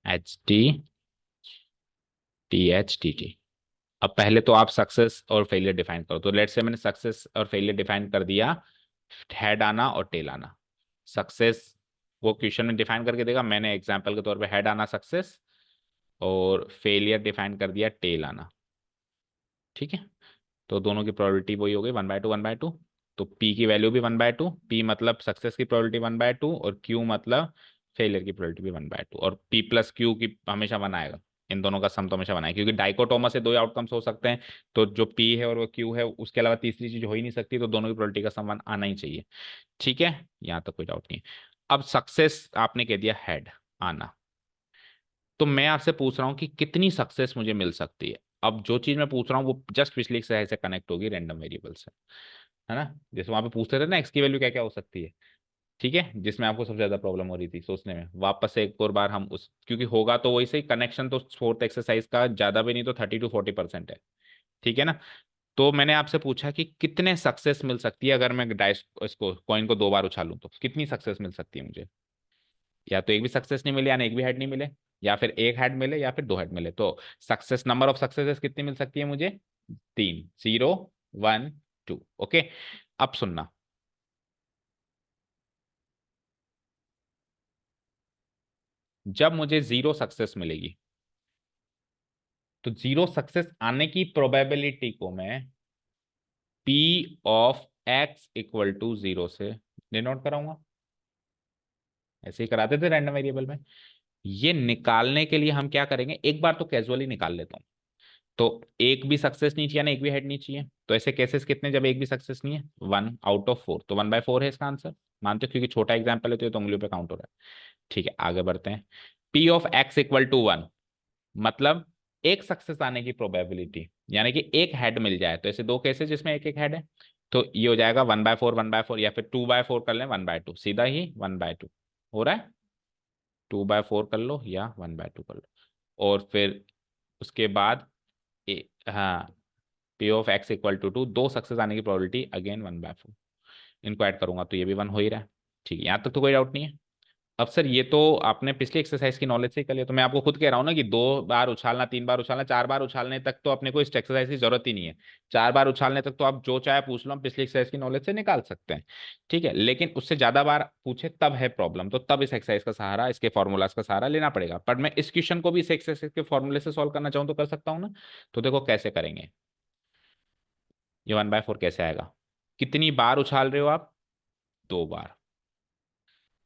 HT TH TT। अब पहले तो आप सक्सेस और फेलियर डिफाइन करो, तो लेट्स से मैंने सक्सेस और फेलियर डिफाइन कर दिया, हेड आना और टेल आना। सक्सेस वो क्वेश्चन में डिफाइन करके देगा, मैंने एग्जांपल के तौर पे हेड आना सक्सेस, और फेलियर डिफाइन कर दिया टेल आना। ठीक है, तो दोनों की प्रोबेबिलिटी वही हो गई 1/2 1/2। तो पी की वैल्यू भी 1/2, पी मतलब सक्सेस की प्रोबेबिलिटी 1/2, और क्यू मतलब फेलियर की प्रोबेबिलिटी भी 1/2, और पी प्लस क्यू की हमेशा 1 आएगा, इन दोनों का सम तो हमेशा 1 आएगा, क्योंकि डाइकोटोमस से दो आउटकम्स हो सकते हैं, तो जो पी है और वो क्यू है उसके अलावा तीसरी चीज हो ही नहीं सकती, तो दोनों की प्रोबेबिलिटी का सम 1 आना ही चाहिए। ठीक है, यहाँ तक कोई डाउट नहीं। अब सक्सेस आपने कह दिया हेड आना, तो मैं आपसे पूछ रहा हूँ कि कितनी सक्सेस मुझे मिल सकती है। अब जो चीज मैं पूछ रहा हूँ वो जस्ट पिछली एक्सरसाइज से कनेक्ट होगी, रैंडम वेरिएबल से, है ना, जैसे वहां पे पूछते थे ना एक्स की वैल्यू क्या क्या हो सकती है। ठीक है, जिसमें आपको सबसे ज्यादा प्रॉब्लम हो रही थी सोचने में, वापस से एक और बार हम उस, क्योंकि होगा तो वही सही, कनेक्शन तो फोर्थ एक्सरसाइज का ज्यादा भी नहीं तो 30 to 40% है। ठीक है ना, तो मैंने आपसे पूछा कि कितने सक्सेस मिल सकती है अगर मैं डाइस इसको कॉइन को दो बार उछालूं, तो कितनी सक्सेस मिल सकती है मुझे। या तो एक भी सक्सेस नहीं मिले, यानी एक भी हेड नहीं मिले, या फिर एक हेड मिले, या फिर दो हेड मिले। तो सक्सेस, नंबर ऑफ सक्सेसेस कितनी मिल सकती है मुझे, 3, 0 1 2। ओके, अब सुनना, जब मुझे जीरो सक्सेस मिलेगी, तो जीरो सक्सेस आने की प्रोबेबिलिटी को मैं P(x)=0 से डिनोट कराऊंगा। ऐसे ही कराते थे रैंडम वेरिएबल में। ये निकालने के लिए हम क्या करेंगे, एक बार तो कैजुअली निकाल लेता हूँ। तो एक भी सक्सेस नहीं चाहिए ना, एक भी हेड नहीं चाहिए, तो ऐसे केसेस कितने जब एक भी सक्सेस नहीं है, 1/4, तो 1/4 है इसका आंसर। मानते हो, क्योंकि छोटा एग्जाम्पल है तो ये तो उंगलियों पे काउंट हो रहा है। ठीक है, आगे बढ़ते हैं। P(x)=1, मतलब एक सक्सेस आने की प्रोबेबिलिटी, यानी कि एक हेड मिल जाए, तो ऐसे दो केसेस जिसमें एक एक हेड है। तो ये हो जाएगा 1/4 1/4, या फिर 2/4 कर लें 1/2, सीधा ही 1/2 हो रहा है। 2/4 कर लो या 1/2 कर लो। और फिर उसके बाद हाँ, P of X equal to 2, दो सक्सेस आने की प्रोबेबिलिटी अगेन 1/4। इनको ऐड करूंगा तो ये भी 1 हो ही रहा है। ठीक है, यहाँ तक तो कोई डाउट नहीं है। अब सर ये तो आपने पिछली एक्सरसाइज की नॉलेज से ही कर लिया, तो मैं आपको खुद कह रहा हूँ ना कि 2 बार उछालना, 3 बार उछालना, 4 बार उछालने तक तो अपने को इस एक्सरसाइज की जरूरत ही नहीं है। 4 बार उछालने तक तो आप जो चाहे पूछ लो, हम पिछली एक्सरसाइज की नॉलेज से निकाल सकते हैं। ठीक है, लेकिन उससे ज्यादा बार पूछे तब है प्रॉब्लम, तो तब इस एक्सरसाइज का सहारा, इसके फॉर्मूलाज का सहारा लेना पड़ेगा। पर मैं इस क्वेश्चन को भी इस एक्सरसाइज के फॉर्मूले से सॉल्व करना चाहूँ तो कर सकता हूँ ना। तो देखो कैसे करेंगे। ये 1/4 कैसे आएगा? कितनी बार उछाल रहे हो आप? 2 बार।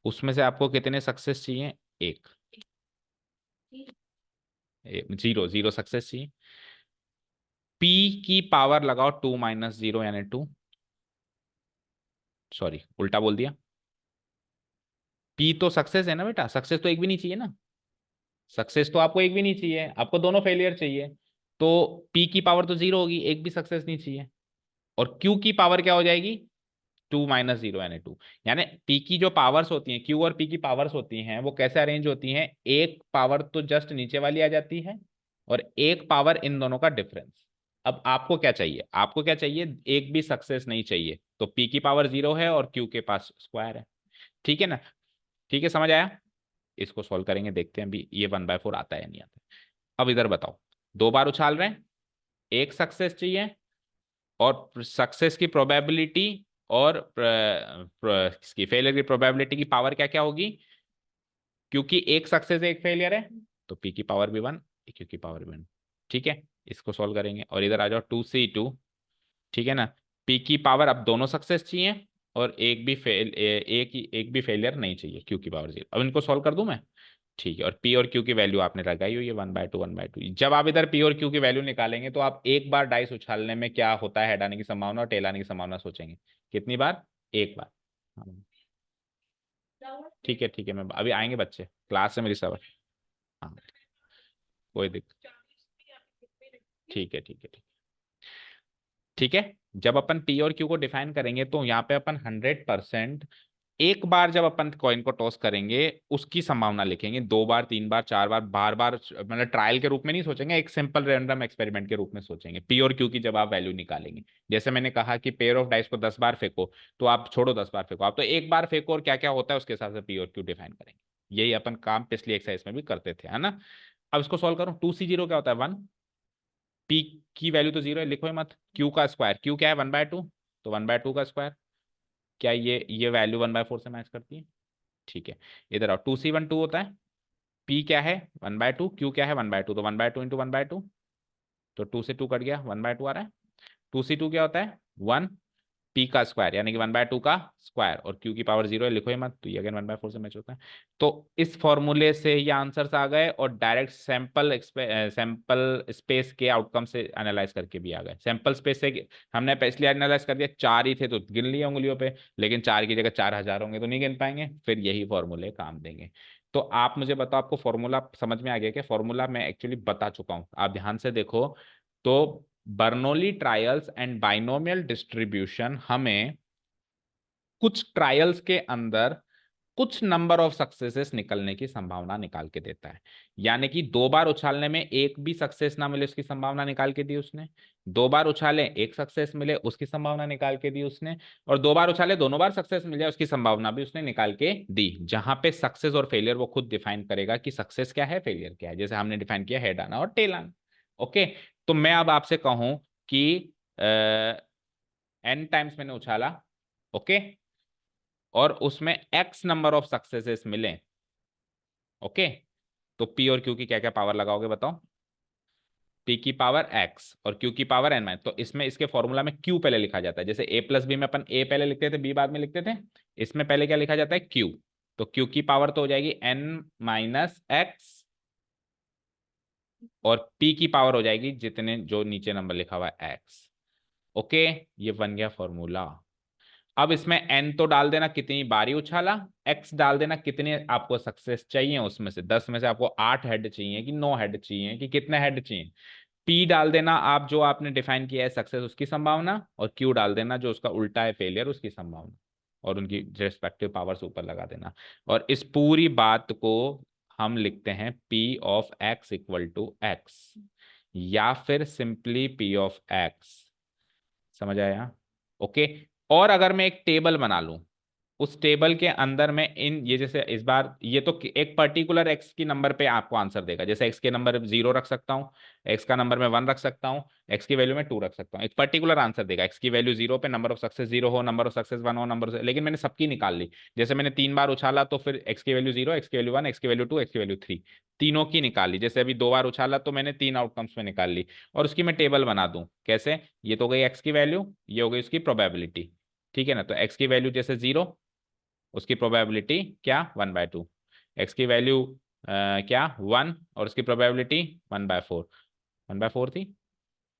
उसमें से आपको कितने सक्सेस चाहिए? एक। जीरो, जीरो सक्सेस चाहिए। पी की पावर लगाओ 2 - 0 यानी 2। सॉरी, उल्टा बोल दिया। पी तो सक्सेस है ना बेटा, सक्सेस तो एक भी नहीं चाहिए ना। सक्सेस तो आपको एक भी नहीं चाहिए, आपको दोनों फेलियर चाहिए। तो पी की पावर तो 0 होगी, एक भी सक्सेस नहीं चाहिए। और क्यू की पावर क्या हो जाएगी? 2 - 0 यानी 2। यानी पी की जो पावर्स होती हैं, क्यू और पी की पावर्स होती हैं, वो कैसे अरेंज होती हैं? एक पावर तो जस्ट नीचे वाली आ जाती है, और एक पावर इन दोनों का डिफरेंस। अब आपको क्या चाहिए? आपको क्या चाहिए? एक भी सक्सेस नहीं चाहिए, तो पी की पावर 0 है और क्यू के पास स्क्वायर है। ठीक है ना? ठीक है, समझ आया? इसको सॉल्व करेंगे, देखते हैं अभी ये 1/4 आता है या नहीं आता। अब इधर बताओ, 2 बार उछाल रहे हैं, एक सक्सेस चाहिए, और सक्सेस की प्रोबेबिलिटी और इसकी फेलियर की प्रोबेबिलिटी की पावर क्या क्या होगी? क्योंकि एक सक्सेस है एक फेलियर है, तो पी की पावर भी 1, क्यू की पावर भी 1। ठीक है, इसको सॉल्व करेंगे और इधर आ जाओ 2C2। ठीक है ना? पी की पावर अब दोनों सक्सेस चाहिए, और एक भी फेलियर नहीं चाहिए, क्यू की पावर 0। अब इनको सॉल्व कर दूं मैं? ठीक है, और पी और क्यू की वैल्यू आपने लगाई हुई है 1/2 1/2। जब आप इधर पी और क्यू की वैल्यू निकालेंगे तो आप एक बार डाइस उछालने में क्या होता है, हेड आने की संभावना और टेल आने की संभावना सोचेंगे। कितनी बार? एक बार। हाँ, ठीक है ठीक है, मैं अभी आएंगे बच्चे क्लास से मेरी सब। हाँ, कोई दिक्कत। ठीक है ठीक है ठीक। ठीक है, जब अपन पी और क्यू को डिफाइन करेंगे तो यहाँ पे अपन 100% एक बार जब अपन कॉइन को टॉस करेंगे उसकी संभावना लिखेंगे। 2 बार, 3 बार, 4 बार, बार बार मतलब ट्रायल के रूप में नहीं सोचेंगे, एक सिंपल रैंडम एक्सपेरिमेंट के रूप में सोचेंगे पी और क्यू की जब आप वैल्यू निकालेंगे। जैसे मैंने कहा कि पेयर ऑफ डाइस को 10 बार फेंको, तो आप छोड़ो 10 बार फेंको, आप तो एक बार फेंको और क्या क्या होता है उसके हिसाब से पी और क्यू डिफाइन करेंगे। यही अपन काम पिछली एक्सरसाइज में भी करते थे, है ना? अब इसको सॉल्व करो। 2C0 क्या होता है? 1। पी की वैल्यू तो 0 है, लिखो ही मत। क्यू का स्क्वायर, क्यू क्या है? 1/2, तो 1/2 का स्क्वायर। क्या ये वैल्यू 1/4 से मैच करती है? ठीक है, इधर आओ। 2C1 2 होता है। पी क्या है? 1/2। क्यू क्या है? 1/2, तो 1/2 इंटू 1/2, तो 2 से 2 कट गया, 1/2 आ रहा है। 2C2 क्या होता है? 1। पी का स्क्वायर यानी कि 1/2 का स्क्वायर, और क्यू की पावर 0 है, लिखो ही मत, तो ये अगेन 1/4 से मैच होता है। तो इस फॉर्मूले से ये आंसर्स आ गए, और डायरेक्ट सैंपल स्पेस के आउटकम से एनालाइज करके भी आ गए। सैंपल स्पेस से हमने इसलिए एनालाइज कर दिया, 4 ही थे तो गिन लिए उंगलियों पे, लेकिन 4 की जगह 4,000 होंगे तो नहीं गिन पाएंगे, फिर यही फॉर्मूले काम देंगे। तो आप मुझे बताओ, आपको फॉर्मूला समझ में आ गया क्या? फॉर्मूला मैं एक्चुअली बता चुका हूं, आप ध्यान से देखो। तो Bernoulli trials and binomial distribution हमें कुछ ट्रायल्स के अंदर कुछ नंबर ऑफ सक्सेसेस निकलने की संभावना निकाल के देता है। यानी कि 2 बार उछालने में एक भी सक्सेस ना मिले उसकी संभावना निकाल के दी उसने। 2 बार उछाले एक सक्सेस मिले उसकी संभावना निकाल के दी उसने। और 2 बार उछाले दोनों बार सक्सेस मिल जाए उसकी संभावना भी उसने निकाल के दी। जहां पे सक्सेस और फेलियर वो खुद डिफाइन करेगा कि सक्सेस क्या है, फेलियर क्या है, जैसे हमने डिफाइन किया हेड आना और टेल आना। ओके, तो मैं अब आपसे कहूं कि एन टाइम्स मैंने उछाला, ओके, और उसमें एक्स नंबर ऑफ सक्सेसेस मिले, ओके, तो पी और क्यू की क्या क्या पावर लगाओगे बताओ? पी की पावर एक्स और क्यू की पावर एन माइनस, तो इसमें इसके फॉर्मूला में क्यू पहले लिखा जाता है। जैसे ए प्लस बी में अपन ए पहले लिखते थे बी बाद में लिखते थे, इसमें पहले क्या लिखा जाता है? क्यू। तो क्यू की पावर तो हो जाएगी एन माइनस एक्स, और पी की पावर हो जाएगी जितने जो नीचे नंबर लिखा हुआ है एक्स। ओके, ये बन गया फॉर्मूला। अब इसमें एन तो डाल देना कितनी बारी उछाला, एक्स डाल देना कितने आपको सक्सेस चाहिए, उसमें से 10 में से आपको 8 हेड चाहिए कि 9 हेड चाहिए कि कितने हेड चाहिए। P डाल देना आप जो आपने डिफाइन किया है सक्सेस उसकी संभावना, और Q डाल देना जो उसका उल्टा है फेलियर उसकी संभावना, और उनकी रेस्पेक्टिव पावर्स ऊपर लगा देना। और इस पूरी बात को हम लिखते हैं P of x equal to X, या फिर सिंपली P ऑफ x। समझ आया? ओके। और अगर मैं एक टेबल बना लूं, उस टेबल के अंदर में इन ये जैसे इस बार ये तो एक पर्टिकुलर एक्स की नंबर पे आपको आंसर देगा, जैसे एक्स के नंबर 0 रख सकता हूँ, एक्स का नंबर में 1 रख सकता हूँ, एक्स की वैल्यू में 2 रख सकता हूँ, एक पर्टिकुलर आंसर देगा। एक्स की वैल्यू 0 पे नंबर ऑफ सक्सेस 0 हो, नंबर ऑफ सक्सेस 1 हो, लेकिन मैंने सबकी निकाल ली। जैसे मैंने 3 बार उछाला तो फिर एक्स की वैल्यू 0, एक्स की वैल्यू 1, एक्स की वैल्यू 2, एक्स की वैल्यू 3, तीनों की निकाल ली। जैसे अभी 2 बार उछाला तो मैंने 3 आउटकम्स में निकाल ली, और उसकी मैं टेबल बना दूं कैसे? ये तो गई एक्स की वैल्यू, ये हो गई उसकी प्रोबेबिलिटी, ठीक है ना? तो एक्स की वैल्यू जैसे 0, उसकी प्रोबेबिलिटी क्या 1/2, एक्स की वैल्यू क्या 1, और उसकी प्रोबेबिलिटी 1/4, 1/4 थी,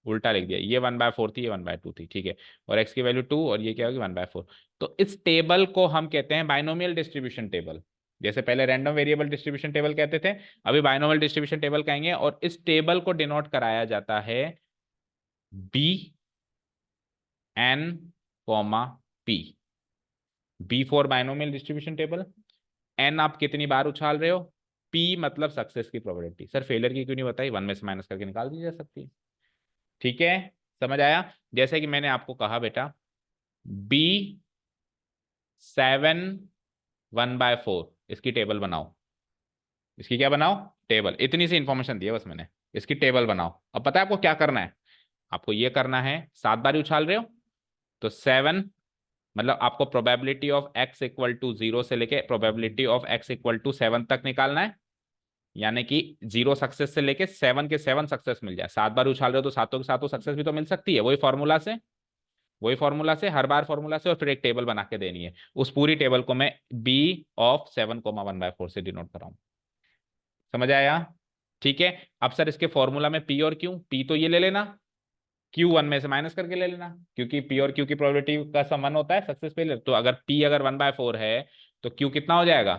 उल्टा लिख दिया, ये 1/4 थी, ये 1/2 थी, ठीक है। और एक्स की वैल्यू 2, और ये क्या होगी 1/4। तो इस टेबल को हम कहते हैं बाइनोमियल डिस्ट्रीब्यूशन टेबल। जैसे पहले रैंडम वेरिएबल डिस्ट्रीब्यूशन टेबल कहते थे, अभी बाइनोमियल डिस्ट्रीब्यूशन टेबल कहेंगे। और इस टेबल को डिनोट कराया जाता है B N comma P. B for binomial distribution table, N आप कितनी बार उछाल रहे हो, पी मतलब सक्सेस की प्रोबेबिलिटी। सर फेलियर की क्यों नहीं बताई? 1 में से माइनस करके निकाल दी जा सकती है, ठीक है। समझ आया? जैसे कि मैंने आपको कहा बेटा, बी 7 1/4, इसकी टेबल बनाओ। इसकी क्या बनाओ? टेबल। इतनी सी इंफॉर्मेशन दी है बस मैंने, इसकी टेबल बनाओ। अब पता है आपको क्या करना है? आपको ये करना है, 7 बार ही उछाल रहे हो तो 7, मतलब आपको probability of X equal to 0 से लेके probability of X equal to 7 तक निकालना है। यानी कि 0 सक्सेस से लेके 7 के 7 सक्सेस मिल जाए। 7 बार उछाल रहे हो तो सातों के सातों सक्सेस भी तो मिल सकती है, वही फॉर्मूला से, वही फॉर्मूला से, हर बार फॉर्मूला से, और फिर एक टेबल बना के देनी है। उस पूरी टेबल को मैं बी ऑफ 7,1/4 से डिनोट कर रहा हूं। समझ आया? ठीक है। अब सर इसके फॉर्मूला में पी और क्यू, पी तो ये ले लेना, क्यू 1 में से माइनस करके ले लेना, क्योंकि पी और क्यू की प्रोबेबिलिटी का सम 1 होता है सक्सेस फेलियर। तो अगर पी अगर 1/4 है तो क्यू कितना हो जाएगा?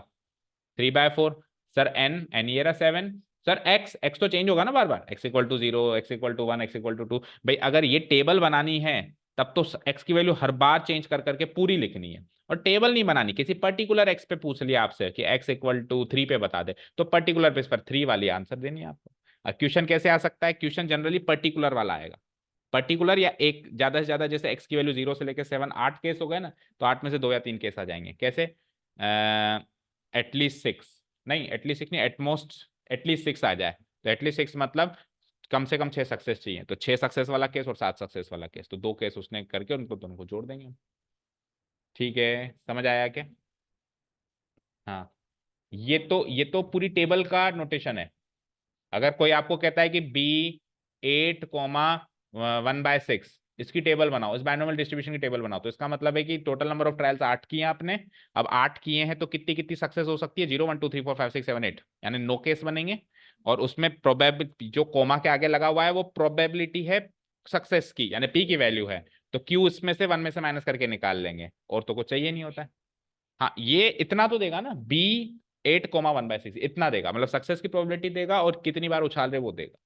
3/4। सर एन, एन ये रहा 7। सर एक्स, एक्स तो चेंज होगा ना बार बार, x equal to 0, x equal to 1, x equal to 2। भाई अगर ये टेबल बनानी है तब तो एक्स की वैल्यू हर बार चेंज कर करके पूरी लिखनी है, और टेबल नहीं बनानी। किसी पर्टिकुलर एक्स पे पूछ लिया आपसे कि एक्स इक्वल टू 3 पे बता दे, तो पर्टिकुलर पे इस पर 3 वाली आंसर देनी है आपको। और क्वेश्चन कैसे आ सकता है? क्वेश्चन जनरली पर्टिकुलर वाला आएगा, पर्टिकुलर या एक ज्यादा से ज्यादा। जैसे एक्स की वैल्यू 0 से लेकर 7, 8 केस हो गए ना, तो 8 में से 2 या 3 केस आ जाएंगे। कैसे? एटलीस्ट 6, नहीं एटलीस्ट 6 नहीं, एटमोस्ट एटलीस्ट 6 आ जाए। तो एटलीस्ट 6 मतलब कम से कम 6 सक्सेस चाहिए, तो 6 सक्सेस वाला केस और 7 सक्सेस वाला केस, तो 2 केस उसने करके उनको दोनों को जोड़ देंगे। ठीक है, समझ आया क्या? हाँ, ये तो पूरी टेबल का नोटेशन है। अगर कोई आपको कहता है कि बी 8,1/6, इसकी टेबल बनाओ, इस बाइनोमियल डिस्ट्रीब्यूशन की टेबल बनाओ, तो इसका मतलब है कि टोटल नंबर ऑफ ट्रायल्स 8 किए हैं आपने। अब 8 किए हैं तो कितनी कितनी सक्सेस हो सकती है? 0 1 2 3 4 5 6 7 8, यानी 9 केस बनेंगे। और उसमें प्रोबेबिलिटी जो कोमा के आगे लगा हुआ है वो प्रोबेबिलिटी है सक्सेस की, यानी पी की वैल्यू है। तो क्यू इसमें से 1 में से माइनस करके निकाल लेंगे, और तो कुछ चाहिए नहीं होता है। हाँ, ये इतना तो देगा ना, बी 8,1/6 इतना देगा, मतलब सक्सेस की प्रोबेबिलिटी देगा और कितनी बार उछाल रहे वो देगा।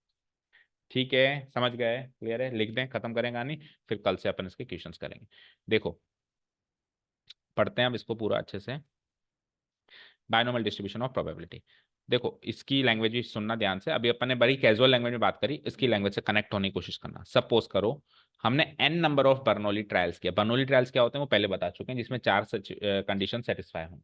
ठीक है, समझ गए? क्लियर है? लिख दें, खत्म करें कहानी, फिर कल से अपन इसके क्वेश्चंस करेंगे। देखो, पढ़ते हैं अब इसको पूरा अच्छे से। Binomial distribution of probability. देखो, इसकी लैंग्वेज भी सुनना ध्यान से। अभी अपन ने बड़ी कैजुअल लैंग्वेज में बात करी, इसकी लैंग्वेज से कनेक्ट होने की कोशिश करना। सपोज करो हमने N number of Bernoulli trials किया। बर्नौली ट्रायल्स क्या होते हैं वो पहले बता चुके हैं, जिसमें 4 कंडीशन सेटिस्फाई हों।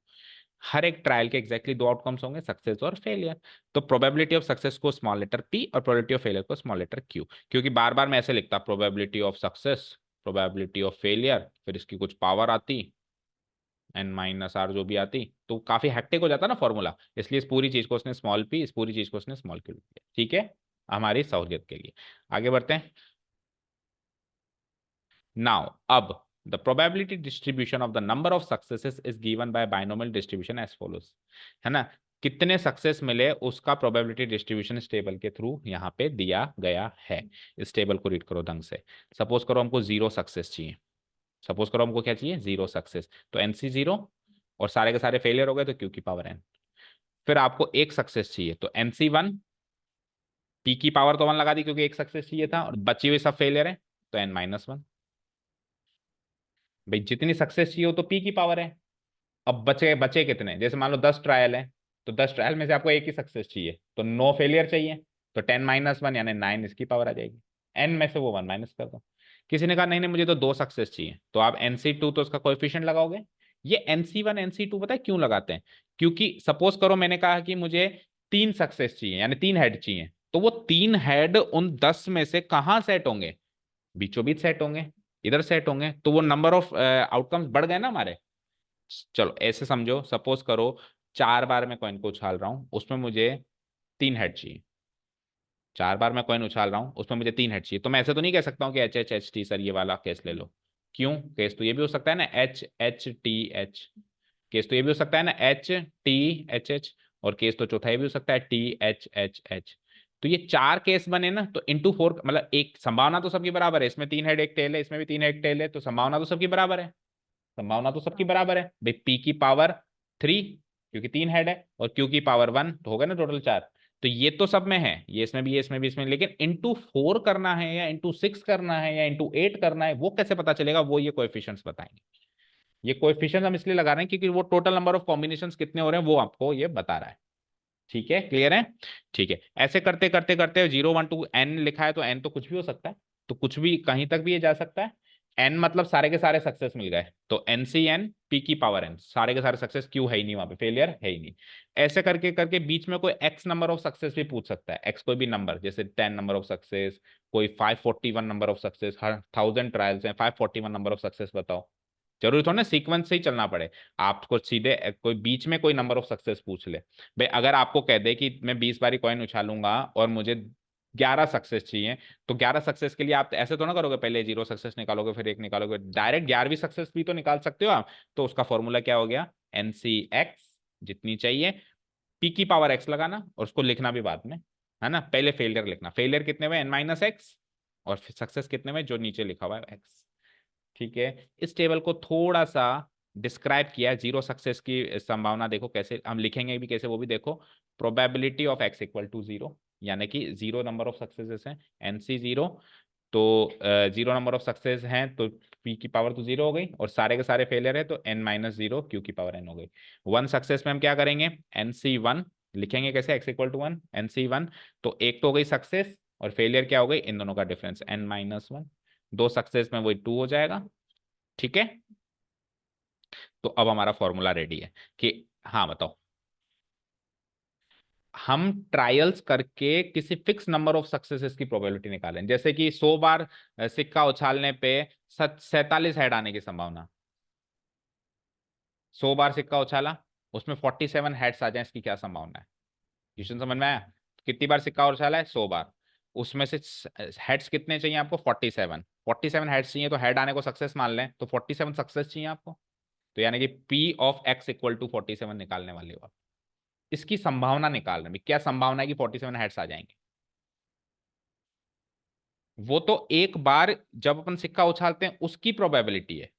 हर एक ट्रायल के एग्जैक्टली 2 आउटकम्स होंगे, सक्सेस और फेलियर। तो प्रोबेबिलिटी ऑफ सक्सेस को स्मॉल लेटर पी और प्रोबेबिलिटी ऑफ फेलियर को स्मॉल लेटर क्यू। क्योंकि बार बार मैं ऐसे लिखता, probability of success, probability of failure, फिर इसकी कुछ पावर आती n-r जो भी आती, तो काफी हेक्टिक हो जाता ना फॉर्मूला। इसलिए इस पूरी चीज को उसने स्मॉल पी, इस पूरी चीज को उसने स्मॉल क्यू लिख दिया। ठीक है, हमारी सहूलियत के लिए आगे बढ़ते हैं। नाउ अब the probability distribution of the number of successes is given by binomial distribution as follows, है ना? कितने सक्सेस मिले उसका प्रोबेबिलिटी डिस्ट्रीब्यूशन इस टेबल के थ्रू यहाँ पे दिया गया है। इस टेबल को रीड करो ढंग से। सपोज करो हमको 0 सक्सेस चाहिए, सपोज करो हमको क्या चाहिए? 0 सक्सेस, तो एनसी 0, और सारे के सारे फेलियर हो गए तो क्यू की पावर एन। फिर आपको एक सक्सेस चाहिए, तो एनसी 1 पी की पावर तो 1 लगा दी क्योंकि एक सक्सेस चाहिए था, और बची हुई सब फेलियर है, तो n-1। भाई जितनी सक्सेस चाहिए हो तो पी की पावर है। अब बचे बचे कितने, जैसे मान लो 10 ट्रायल है, तो 10 ट्रायल में से आपको एक ही सक्सेस चाहिए, तो 9 फेलियर चाहिए, तो 10-1 यानी 9 इसकी पावर आ जाएगी। एन में से वो 1 माइनस कर दो। किसी ने कहा नहीं नहीं मुझे तो 2 सक्सेस चाहिए, तो आप NC2 तो उसका कोएफिशिएंट लगाओगे। ये NC1 NC2 पता है क्यों लगाते हैं? क्योंकि सपोज करो मैंने कहा कि मुझे 3 सक्सेस चाहिए, यानी 3 हेड चाहिए, तो वो 3 हेड उन 10 में से कहाँ सेट होंगे? बीचों बीच सेट होंगे, इधर सेट होंगे, तो वो नंबर ऑफ आउटकम्स बढ़ गए ना हमारे। चलो ऐसे समझो, सपोज करो 4 बार मैं कॉइन को उछाल रहा हूं, उसमें मुझे 3 हेड चाहिए। 4 बार मैं कॉइन उछाल रहा हूं, उसमें मुझे 3 हेड चाहिए, तो मैं ऐसे तो नहीं कह सकता हूँ कि HHHT सर ये वाला केस ले लो। क्यों? केस तो ये भी हो सकता है ना HHTH। केस तो ये भी हो सकता है ना HTHH। और केस तो चौथा ये भी हो सकता है THHH। तो ये 4 केस बने ना, तो इंटू 4, मतलब एक संभावना तो सबकी बराबर है, इसमें 3 हेड एक टेल है, इसमें भी 3 हेड टेल है, तो संभावना तो सबकी बराबर है। संभावना तो सबकी बराबर है भाई, पी की पावर 3 क्योंकि 3 हेड है, और क्यू की पावर 1, तो हो गया ना टोटल 4। तो ये तो सब में है, ये इसमें भी, ये इसमें भी, इसमें, लेकिन इंटू 4 करना है या इंटू 6 करना है या इंटू 8 करना है, वो कैसे पता चलेगा? वो ये कोएफिशिएंट्स बताएंगे। ये कोएफिशिएंट्स हम इसलिए लगा रहे हैं क्योंकि वो टोटल नंबर ऑफ कॉम्बिनेशंस कितने हो रहे हैं वो आपको ये बता रहा है। ठीक है, क्लियर है? ठीक है, ऐसे करते करते करते 0 1 2 n लिखा है, तो n तो कुछ भी हो सकता है, तो कुछ भी कहीं तक भी ये जा सकता है। n मतलब सारे के सारे सक्सेस मिल गए, तो NCN p की पावर n, सारे के सारे सक्सेस, क्यों है ही नहीं वहां पे, फेलियर है ही नहीं। ऐसे करके करके बीच में कोई x नंबर ऑफ सक्सेस भी पूछ सकता है, x कोई भी नंबर, जैसे 10 नंबर ऑफ सक्सेस, कोई 541 number of success, her 1000 trials हैं, 541 नंबर ऑफ सक्सेस बताओ। जरूरी थोड़ा ना सीक्वेंस से ही चलना पड़े, आपको सीधे कोई बीच में कोई नंबर ऑफ सक्सेस पूछ ले। भाई अगर आपको कह दे कि मैं 20 बारी कॉइन उछालूंगा और मुझे 11 सक्सेस चाहिए, तो 11 सक्सेस के लिए आप ऐसे तो ना करोगे, पहले 0 सक्सेस निकालोगे फिर 1 निकालोगे, डायरेक्ट 11वीं सक्सेस भी तो निकाल सकते हो आप। तो उसका फॉर्मूला क्या हो गया? NCX जितनी चाहिए, P की पावर x लगाना, और उसको लिखना भी बाद में, है ना? पहले फेलियर लिखना, फेलियर कितने हुए n-x, और सक्सेस कितने हुए जो नीचे लिखा हुआ है x। ठीक है, इस टेबल को थोड़ा सा डिस्क्राइब किया है, 0 सक्सेस की संभावना देखो कैसे हम लिखेंगे भी कैसे, वो भी देखो। Probability of x equal to 0, यानी कि 0 नंबर ऑफ सक्सेसेस हैं, NC0, तो 0 नंबर ऑफ सक्सेस हैं तो p की पावर तो 0 हो गई, और सारे के सारे फेलियर है तो n-0 q की पावर n हो गई। 1 सक्सेस में हम क्या करेंगे? NC1 लिखेंगे कैसे, x इक्वल टू 1 NC1, तो एक तो हो गई सक्सेस, और फेलियर क्या हो गई, इन दोनों का डिफरेंस n-1। 2 सक्सेस में वही 2 हो जाएगा। ठीक है, तो अब हमारा फॉर्मूला रेडी है कि, हाँ बताओ, हम ट्रायल्स करके किसी फिक्स नंबर ऑफ सक्सेसेस की प्रोबेबिलिटी निकालें, जैसे कि 100 बार सिक्का उछालने पे 47 हेड आने की संभावना। 100 बार सिक्का उछाला, उसमें 47 हेड्स आ जाए, इसकी क्या संभावना है? क्वेश्चन समझ में आया? कितनी बार सिक्का उछाला है? 100 बार, उसमें से हेड्स कितने चाहिए आपको? 47। 47 हेड्स चाहिए, तो हेड आने को सक्सेस मान लें, तो 47 सक्सेस चाहिए आपको, तो यानी कि P of x equal to 47 निकालने वाले हो आप। इसकी संभावना निकाल रहे हैं, क्या संभावना है कि 47 हेड्स आ जाएंगे? वो तो एक बार जब अपन सिक्का उछालते हैं उसकी प्रोबेबिलिटी है,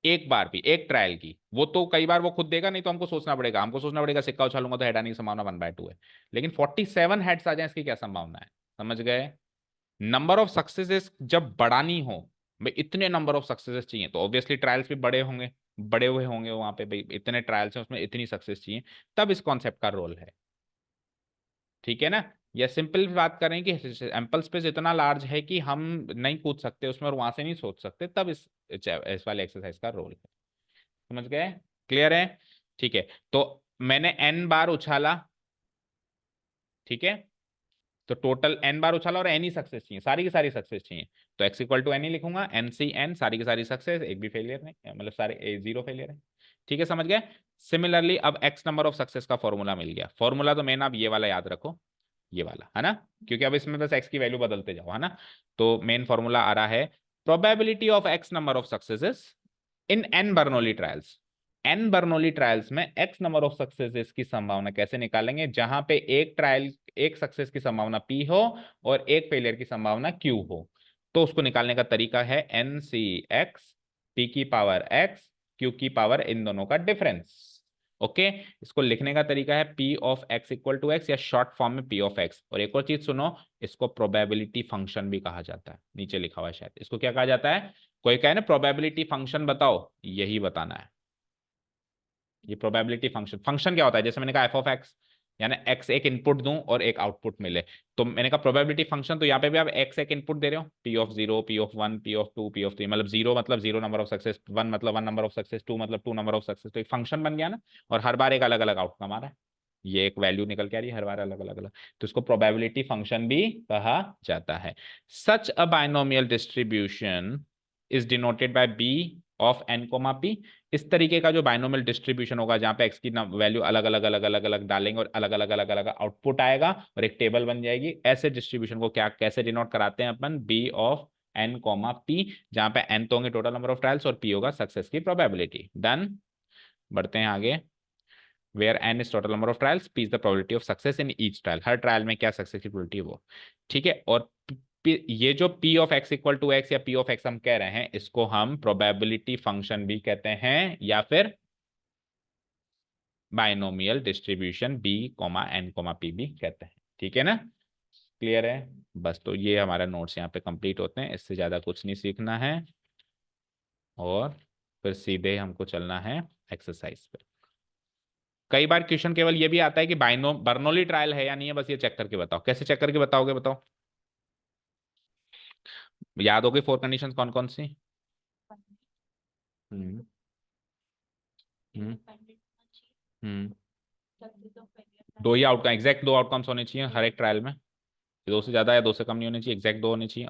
एक बार भी, एक ट्रायल की। वो तो कई बार वो खुद देगा, नहीं तो हमको सोचना पड़ेगा, हमको सोचना पड़ेगा सिक्का उछालूंगा तो हेड आने की संभावना 1/2 है। लेकिन 47 हेड्स आ जाए, इसकी क्या संभावना है? समझ गए? नंबर ऑफ सक्सेसेस जब बढ़ानी हो, भाई इतने नंबर ऑफ सक्सेसेस चाहिए, तो ऑब्वियसली ट्रायल्स भी बड़े होंगे, बड़े हुए होंगे वहां पे, भाई इतने ट्रायल्स हैं उसमें इतनी सक्सेस चाहिए, तब इस कॉन्सेप्ट का रोल है। ठीक है ना? या सिंपल बात करें कि एम्पल स्पेस इतना लार्ज है कि हम नहीं कूद सकते उसमें और वहां से नहीं सोच सकते, तब इस वाले एक्सरसाइज का रोल है। समझ गए? क्लियर है? ठीक है, तो मैंने n बार उछाला, ठीक है, तो टोटल n बार उछाला और n ही सक्सेस चाहिए, सारी की सारी सक्सेस चाहिए, तो x इक्वल टू n ही लिखूंगा, NCN सारी की सारी सक्सेस, एक भी फेलियर नहीं, मतलब सारे 0 फेलियर है। ठीक है, समझ गए? सिमिलरली अब x नंबर ऑफ सक्सेस का फॉर्मूला मिल गया, फॉर्मूला तो मेन आप ये वाला याद रखो, ये वाला है ना, क्योंकि अब इसमें बस x की वैल्यू बदलते जाओ, है ना। तो मेन फॉर्मूला आ रहा है, probability of x number of successes in n Bernoulli trials. n Bernoulli trials में x नंबर ऑफ सक्सेसेस की संभावना कैसे निकालेंगे, जहां पे एक ट्रायल, एक सक्सेस की संभावना p हो और एक फेलियर की संभावना q हो। तो उसको निकालने का तरीका है NCX, p की पावर x, q की पावर इन दोनों का डिफरेंस, ओके, इसको लिखने का तरीका है P of x equal to X, या शॉर्ट फॉर्म में P ऑफ x। और एक और चीज सुनो, इसको प्रोबेबिलिटी फंक्शन भी कहा जाता है, नीचे लिखा हुआ है शायद। इसको क्या कहा जाता है? कोई कहे ना प्रोबेबिलिटी फंक्शन बताओ, यही बताना है। ये प्रोबेबिलिटी फंक्शन, फंक्शन क्या होता है? जैसे मैंने कहा एफ ऑफ एक्स, यानी एक्स एक इनपुट दूं और एक आउटपुट मिले, तो मैंने कहा प्रोबेबिलिटी फंक्शन। तो यहाँ पे भी आप एक्स एक इनपुट दे रहे हो, p of zero, p of one, p of two, p of three, मतलब जीरो मतलब zero number of success, one मतलब one number of success, two मतलब टू नंबर ऑफ सक्सेस। तो एक फंक्शन बन गया ना, और हर बार एक अलग अलग आउटकम आ रहा है, ये एक वैल्यू निकल के आ रही है हर बार अलग अलग अलग। तो इसको प्रोबेबिलिटी फंक्शन भी कहा जाता है। Such a binomial distribution is denoted by B of n comma p. इस तरीके का जो बाइनोमियल डिस्ट्रीब्यूशन होगा, जहां पे एक्स की वैल्यू अलग अलग अलग अलग अलग डालेंगे और अलग अलग अलग अलग आउटपुट आएगा और एक टेबल बन जाएगी, ऐसे डिस्ट्रीब्यूशन को क्या कैसे डिनोट कराते हैं अपन? B of n comma p, जहां पे एन तो होंगे टोटल नंबर ऑफ ट्रायल्स और पी होगा सक्सेस की प्रोबेबिलिटी। डन, बढ़ते हैं आगे। Where n is total number of trials, p is the probability of success in each trial, हर ट्रायल में क्या सक्सेस की प्रोबेबिलिटी है वो। ठीक है, और ये जो P of X equal to X या P ऑफ एक्स हम कह रहे हैं, इसको हम प्रोबेबिलिटी फंक्शन भी कहते हैं, या फिर binomial distribution B comma N comma P भी कहते हैं। ठीक है ना, क्लियर है? बस, तो ये हमारा नोट्स यहाँ पे कंप्लीट होते हैं, इससे ज्यादा कुछ नहीं सीखना है, और फिर सीधे हमको चलना है एक्सरसाइज पे। कई बार क्वेश्चन केवल ये भी आता है कि बर्नौली ट्रायल है या नहीं है, बस ये चेक करके बताओ। कैसे चेक करके बताओगे, बताओ? याद हो गई फोर कंडीशंस कौन कौन सी? हम्म। हम्म। हम्म। दो ही आउटकम, एग्जैक्ट दो आउटकम्स होने चाहिए हर एक ट्रायल में, दो से ज्यादा या दो से कम नहीं होने चाहिए, एग्जैक्ट दो होने चाहिए।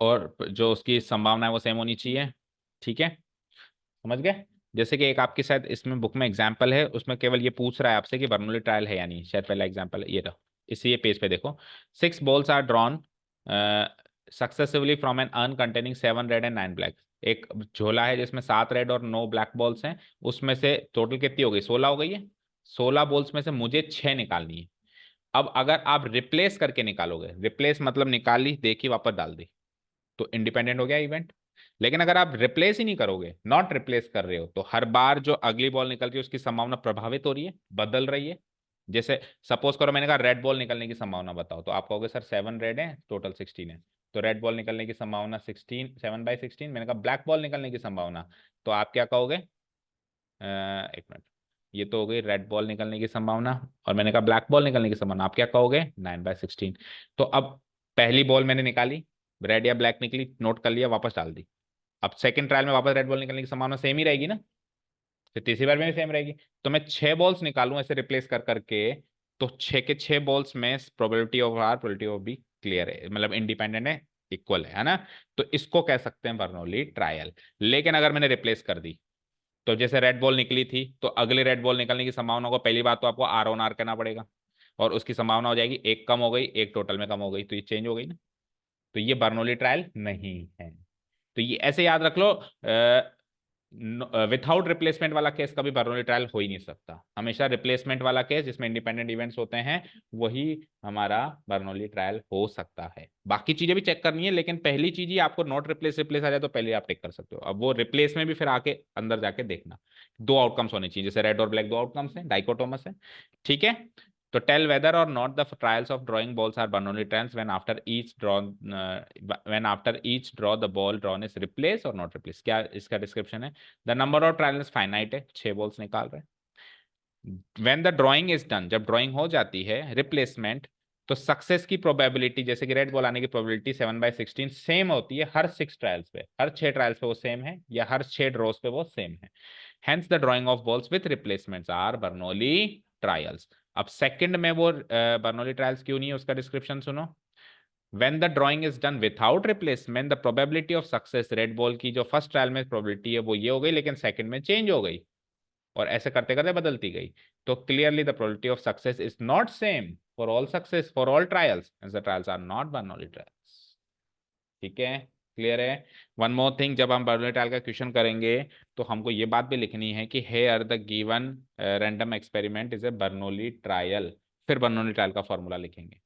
और जो उसकी संभावना है वो सेम होनी चाहिए। ठीक है, समझ गए? जैसे कि एक आपकी शायद इसमें बुक में एग्जाम्पल है, उसमें केवल ये पूछ रहा है आपसे कि बर्नौली ट्रायल है या नहीं, शायद पहला एग्जाम्पल है ये रहा। इसी ये पेज पे देखो, six balls are drawn successively from an urn containing seven red and nine black. एक झोला है जिसमें सात रेड और नौ ब्लैक बॉल्स हैं, उसमें से टोटल कितनी हो गई? 16 हो गई है। 16 बॉल्स में से मुझे 6 निकालनी है। अब अगर आप रिप्लेस करके निकालोगे, रिप्लेस मतलब निकाली, देखी, वापस डाल दी, तो इंडिपेंडेंट हो गया इवेंट। लेकिन अगर आप रिप्लेस ही नहीं करोगे, नॉट रिप्लेस कर रहे हो, तो हर बार जो अगली बॉल निकल रही है उसकी संभावना प्रभावित हो रही है, बदल रही है। जैसे सपोज करो मैंने कहा रेड बॉल निकलने की संभावना बताओ, तो आप कहोगे सर 7 रेड है, टोटल 16 है, तो रेड बॉल निकलने की संभावना 16, 7/16। मैंने कहा ब्लैक बॉल निकलने की संभावना, तो आप क्या कहोगे? एक मिनट, ये तो हो गई रेड बॉल निकलने की संभावना, और मैंने कहा ब्लैक बॉल निकलने की संभावना, आप क्या कहोगे? 9/16। तो अब पहली बॉल मैंने निकाली, रेड या ब्लैक निकली, नोट कर लिया, वापस डाल दी। अब सेकंड ट्रायल में वापस रेड बॉल निकलने की संभावना सेम ही रहेगी ना, फिर तीसरी बार में भी सेम रहेगी। तो मैं 6 बॉल्स निकालूं ऐसे रिप्लेस कर करके, तो 6 के 6 बॉल्स में probability of R, probability of B clear है, मतलब इंडिपेंडेंट है, इक्वल है ना? तो इसको कह सकते हैं बर्नौली ट्रायल। लेकिन अगर मैंने रिप्लेस कर दी, तो जैसे रेड बॉल निकली थी, तो अगले रेड बॉल निकलने की संभावना को पहली बात तो आपको आर ऑन आर करना पड़ेगा, और उसकी संभावना हो जाएगी एक कम हो गई, एक टोटल में कम हो गई, तो ये चेंज हो गई ना। तो ये बर्नौली ट्रायल नहीं है। तो ये ऐसे याद रख लो, विथआउट रिप्लेसमेंट वाला केस कभी बर्नौली ट्रायल हो ही नहीं सकता। हमेशा रिप्लेसमेंट वाला केस जिसमें इंडिपेंडेंट इवेंट्स होते हैं, वही हमारा बर्नौली ट्रायल हो सकता है। बाकी चीजें भी चेक करनी है, लेकिन पहली चीज ही आपको नॉट रिप्लेस रिप्लेस आ जाए तो पहले आप टिक कर सकते हो। अब वो रिप्लेस में भी फिर आके अंदर जाके देखना, दो आउटकम्स होने चाहिए, जैसे रेड और ब्लैक दो आउटकम्स है, डाइकोटोमस है। ठीक है, तो टेल वेदर और not the trials of drawing balls are Bernoulli trials when after each draw the ball drawn is replace और not replace। क्या इसका डिस्क्रिप्शन है? The number of trials finite है, 6 बॉल्स निकाल रहे हैं। When the drawing is done, जब drawing हो जाती है रिप्लेसमेंट, तो सक्सेस की प्रोबेबिलिटी, जैसे कि रेड बॉल आने की प्रोबेबिलिटी 7/16 सेम होती है हर 6 ट्रायल्स पे, हर 6 ट्रायल्स पे वो सेम है, या हर 6 ड्रॉस पे वो सेम है। Hence the drawing of balls with replacements are Bernoulli trials. अब सेकंड में वो बर्नौली ट्रायल्स क्यों नहीं है, उसका डिस्क्रिप्शन सुनो। When the drawing is done without replacement, the probability of success, red ball की जो फर्स्ट ट्रायल में प्रोबेबिलिटी है वो ये हो गई, लेकिन सेकंड में चेंज हो गई, और ऐसे करते करते बदलती गई। तो clearly the probability of success is not same for all success for all trials, and the trials are not Bernoulli trials. ठीक है, क्लियर है? वन मोर थिंग, जब हम बर्नौली ट्रायल का क्वेश्चन करेंगे, तो हमको ये बात भी लिखनी है कि here the given random experiment is a Bernoulli trial, फिर बर्नौली ट्रायल का फॉर्मूला लिखेंगे।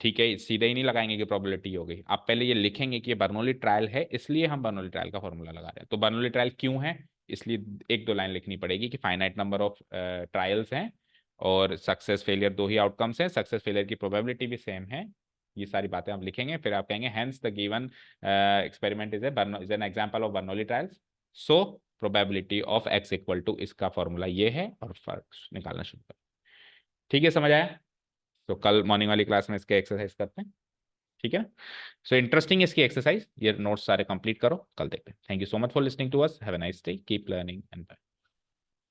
ठीक है, सीधे ही नहीं लगाएंगे कि प्रोबेबिलिटी हो गई, आप पहले ये लिखेंगे कि ये बर्नौली ट्रायल है, इसलिए हम बर्नौली ट्रायल का फॉर्मूला लगा रहे हैं। तो बर्नौली ट्रायल क्यों है, इसलिए एक दो लाइन लिखनी पड़ेगी कि फाइनाइट नंबर ऑफ ट्रायल्स हैं और सक्सेस फेलियर दो ही आउटकम्स हैं, सक्सेस फेलियर की प्रोबेबिलिटी भी सेम है। ये सारी बातें आप लिखेंगे, फिर आप कहेंगे hence the given experiment is an example of Bernoulli trials, so probability of X equal to, इसका फॉर्मूला ये है, और फर्क निकालना शुरू करें। ठीक है, समझ आया? तो कल मॉर्निंग वाली क्लास में इसके एक्सरसाइज करते हैं, ठीक है ना? सो इंटरेस्टिंग इसकी एक्सरसाइज, ये नोट्स सारे कंप्लीट करो, कल देखते हैं। Thank you so much for listening to us, have a nice day, keep learning and bye.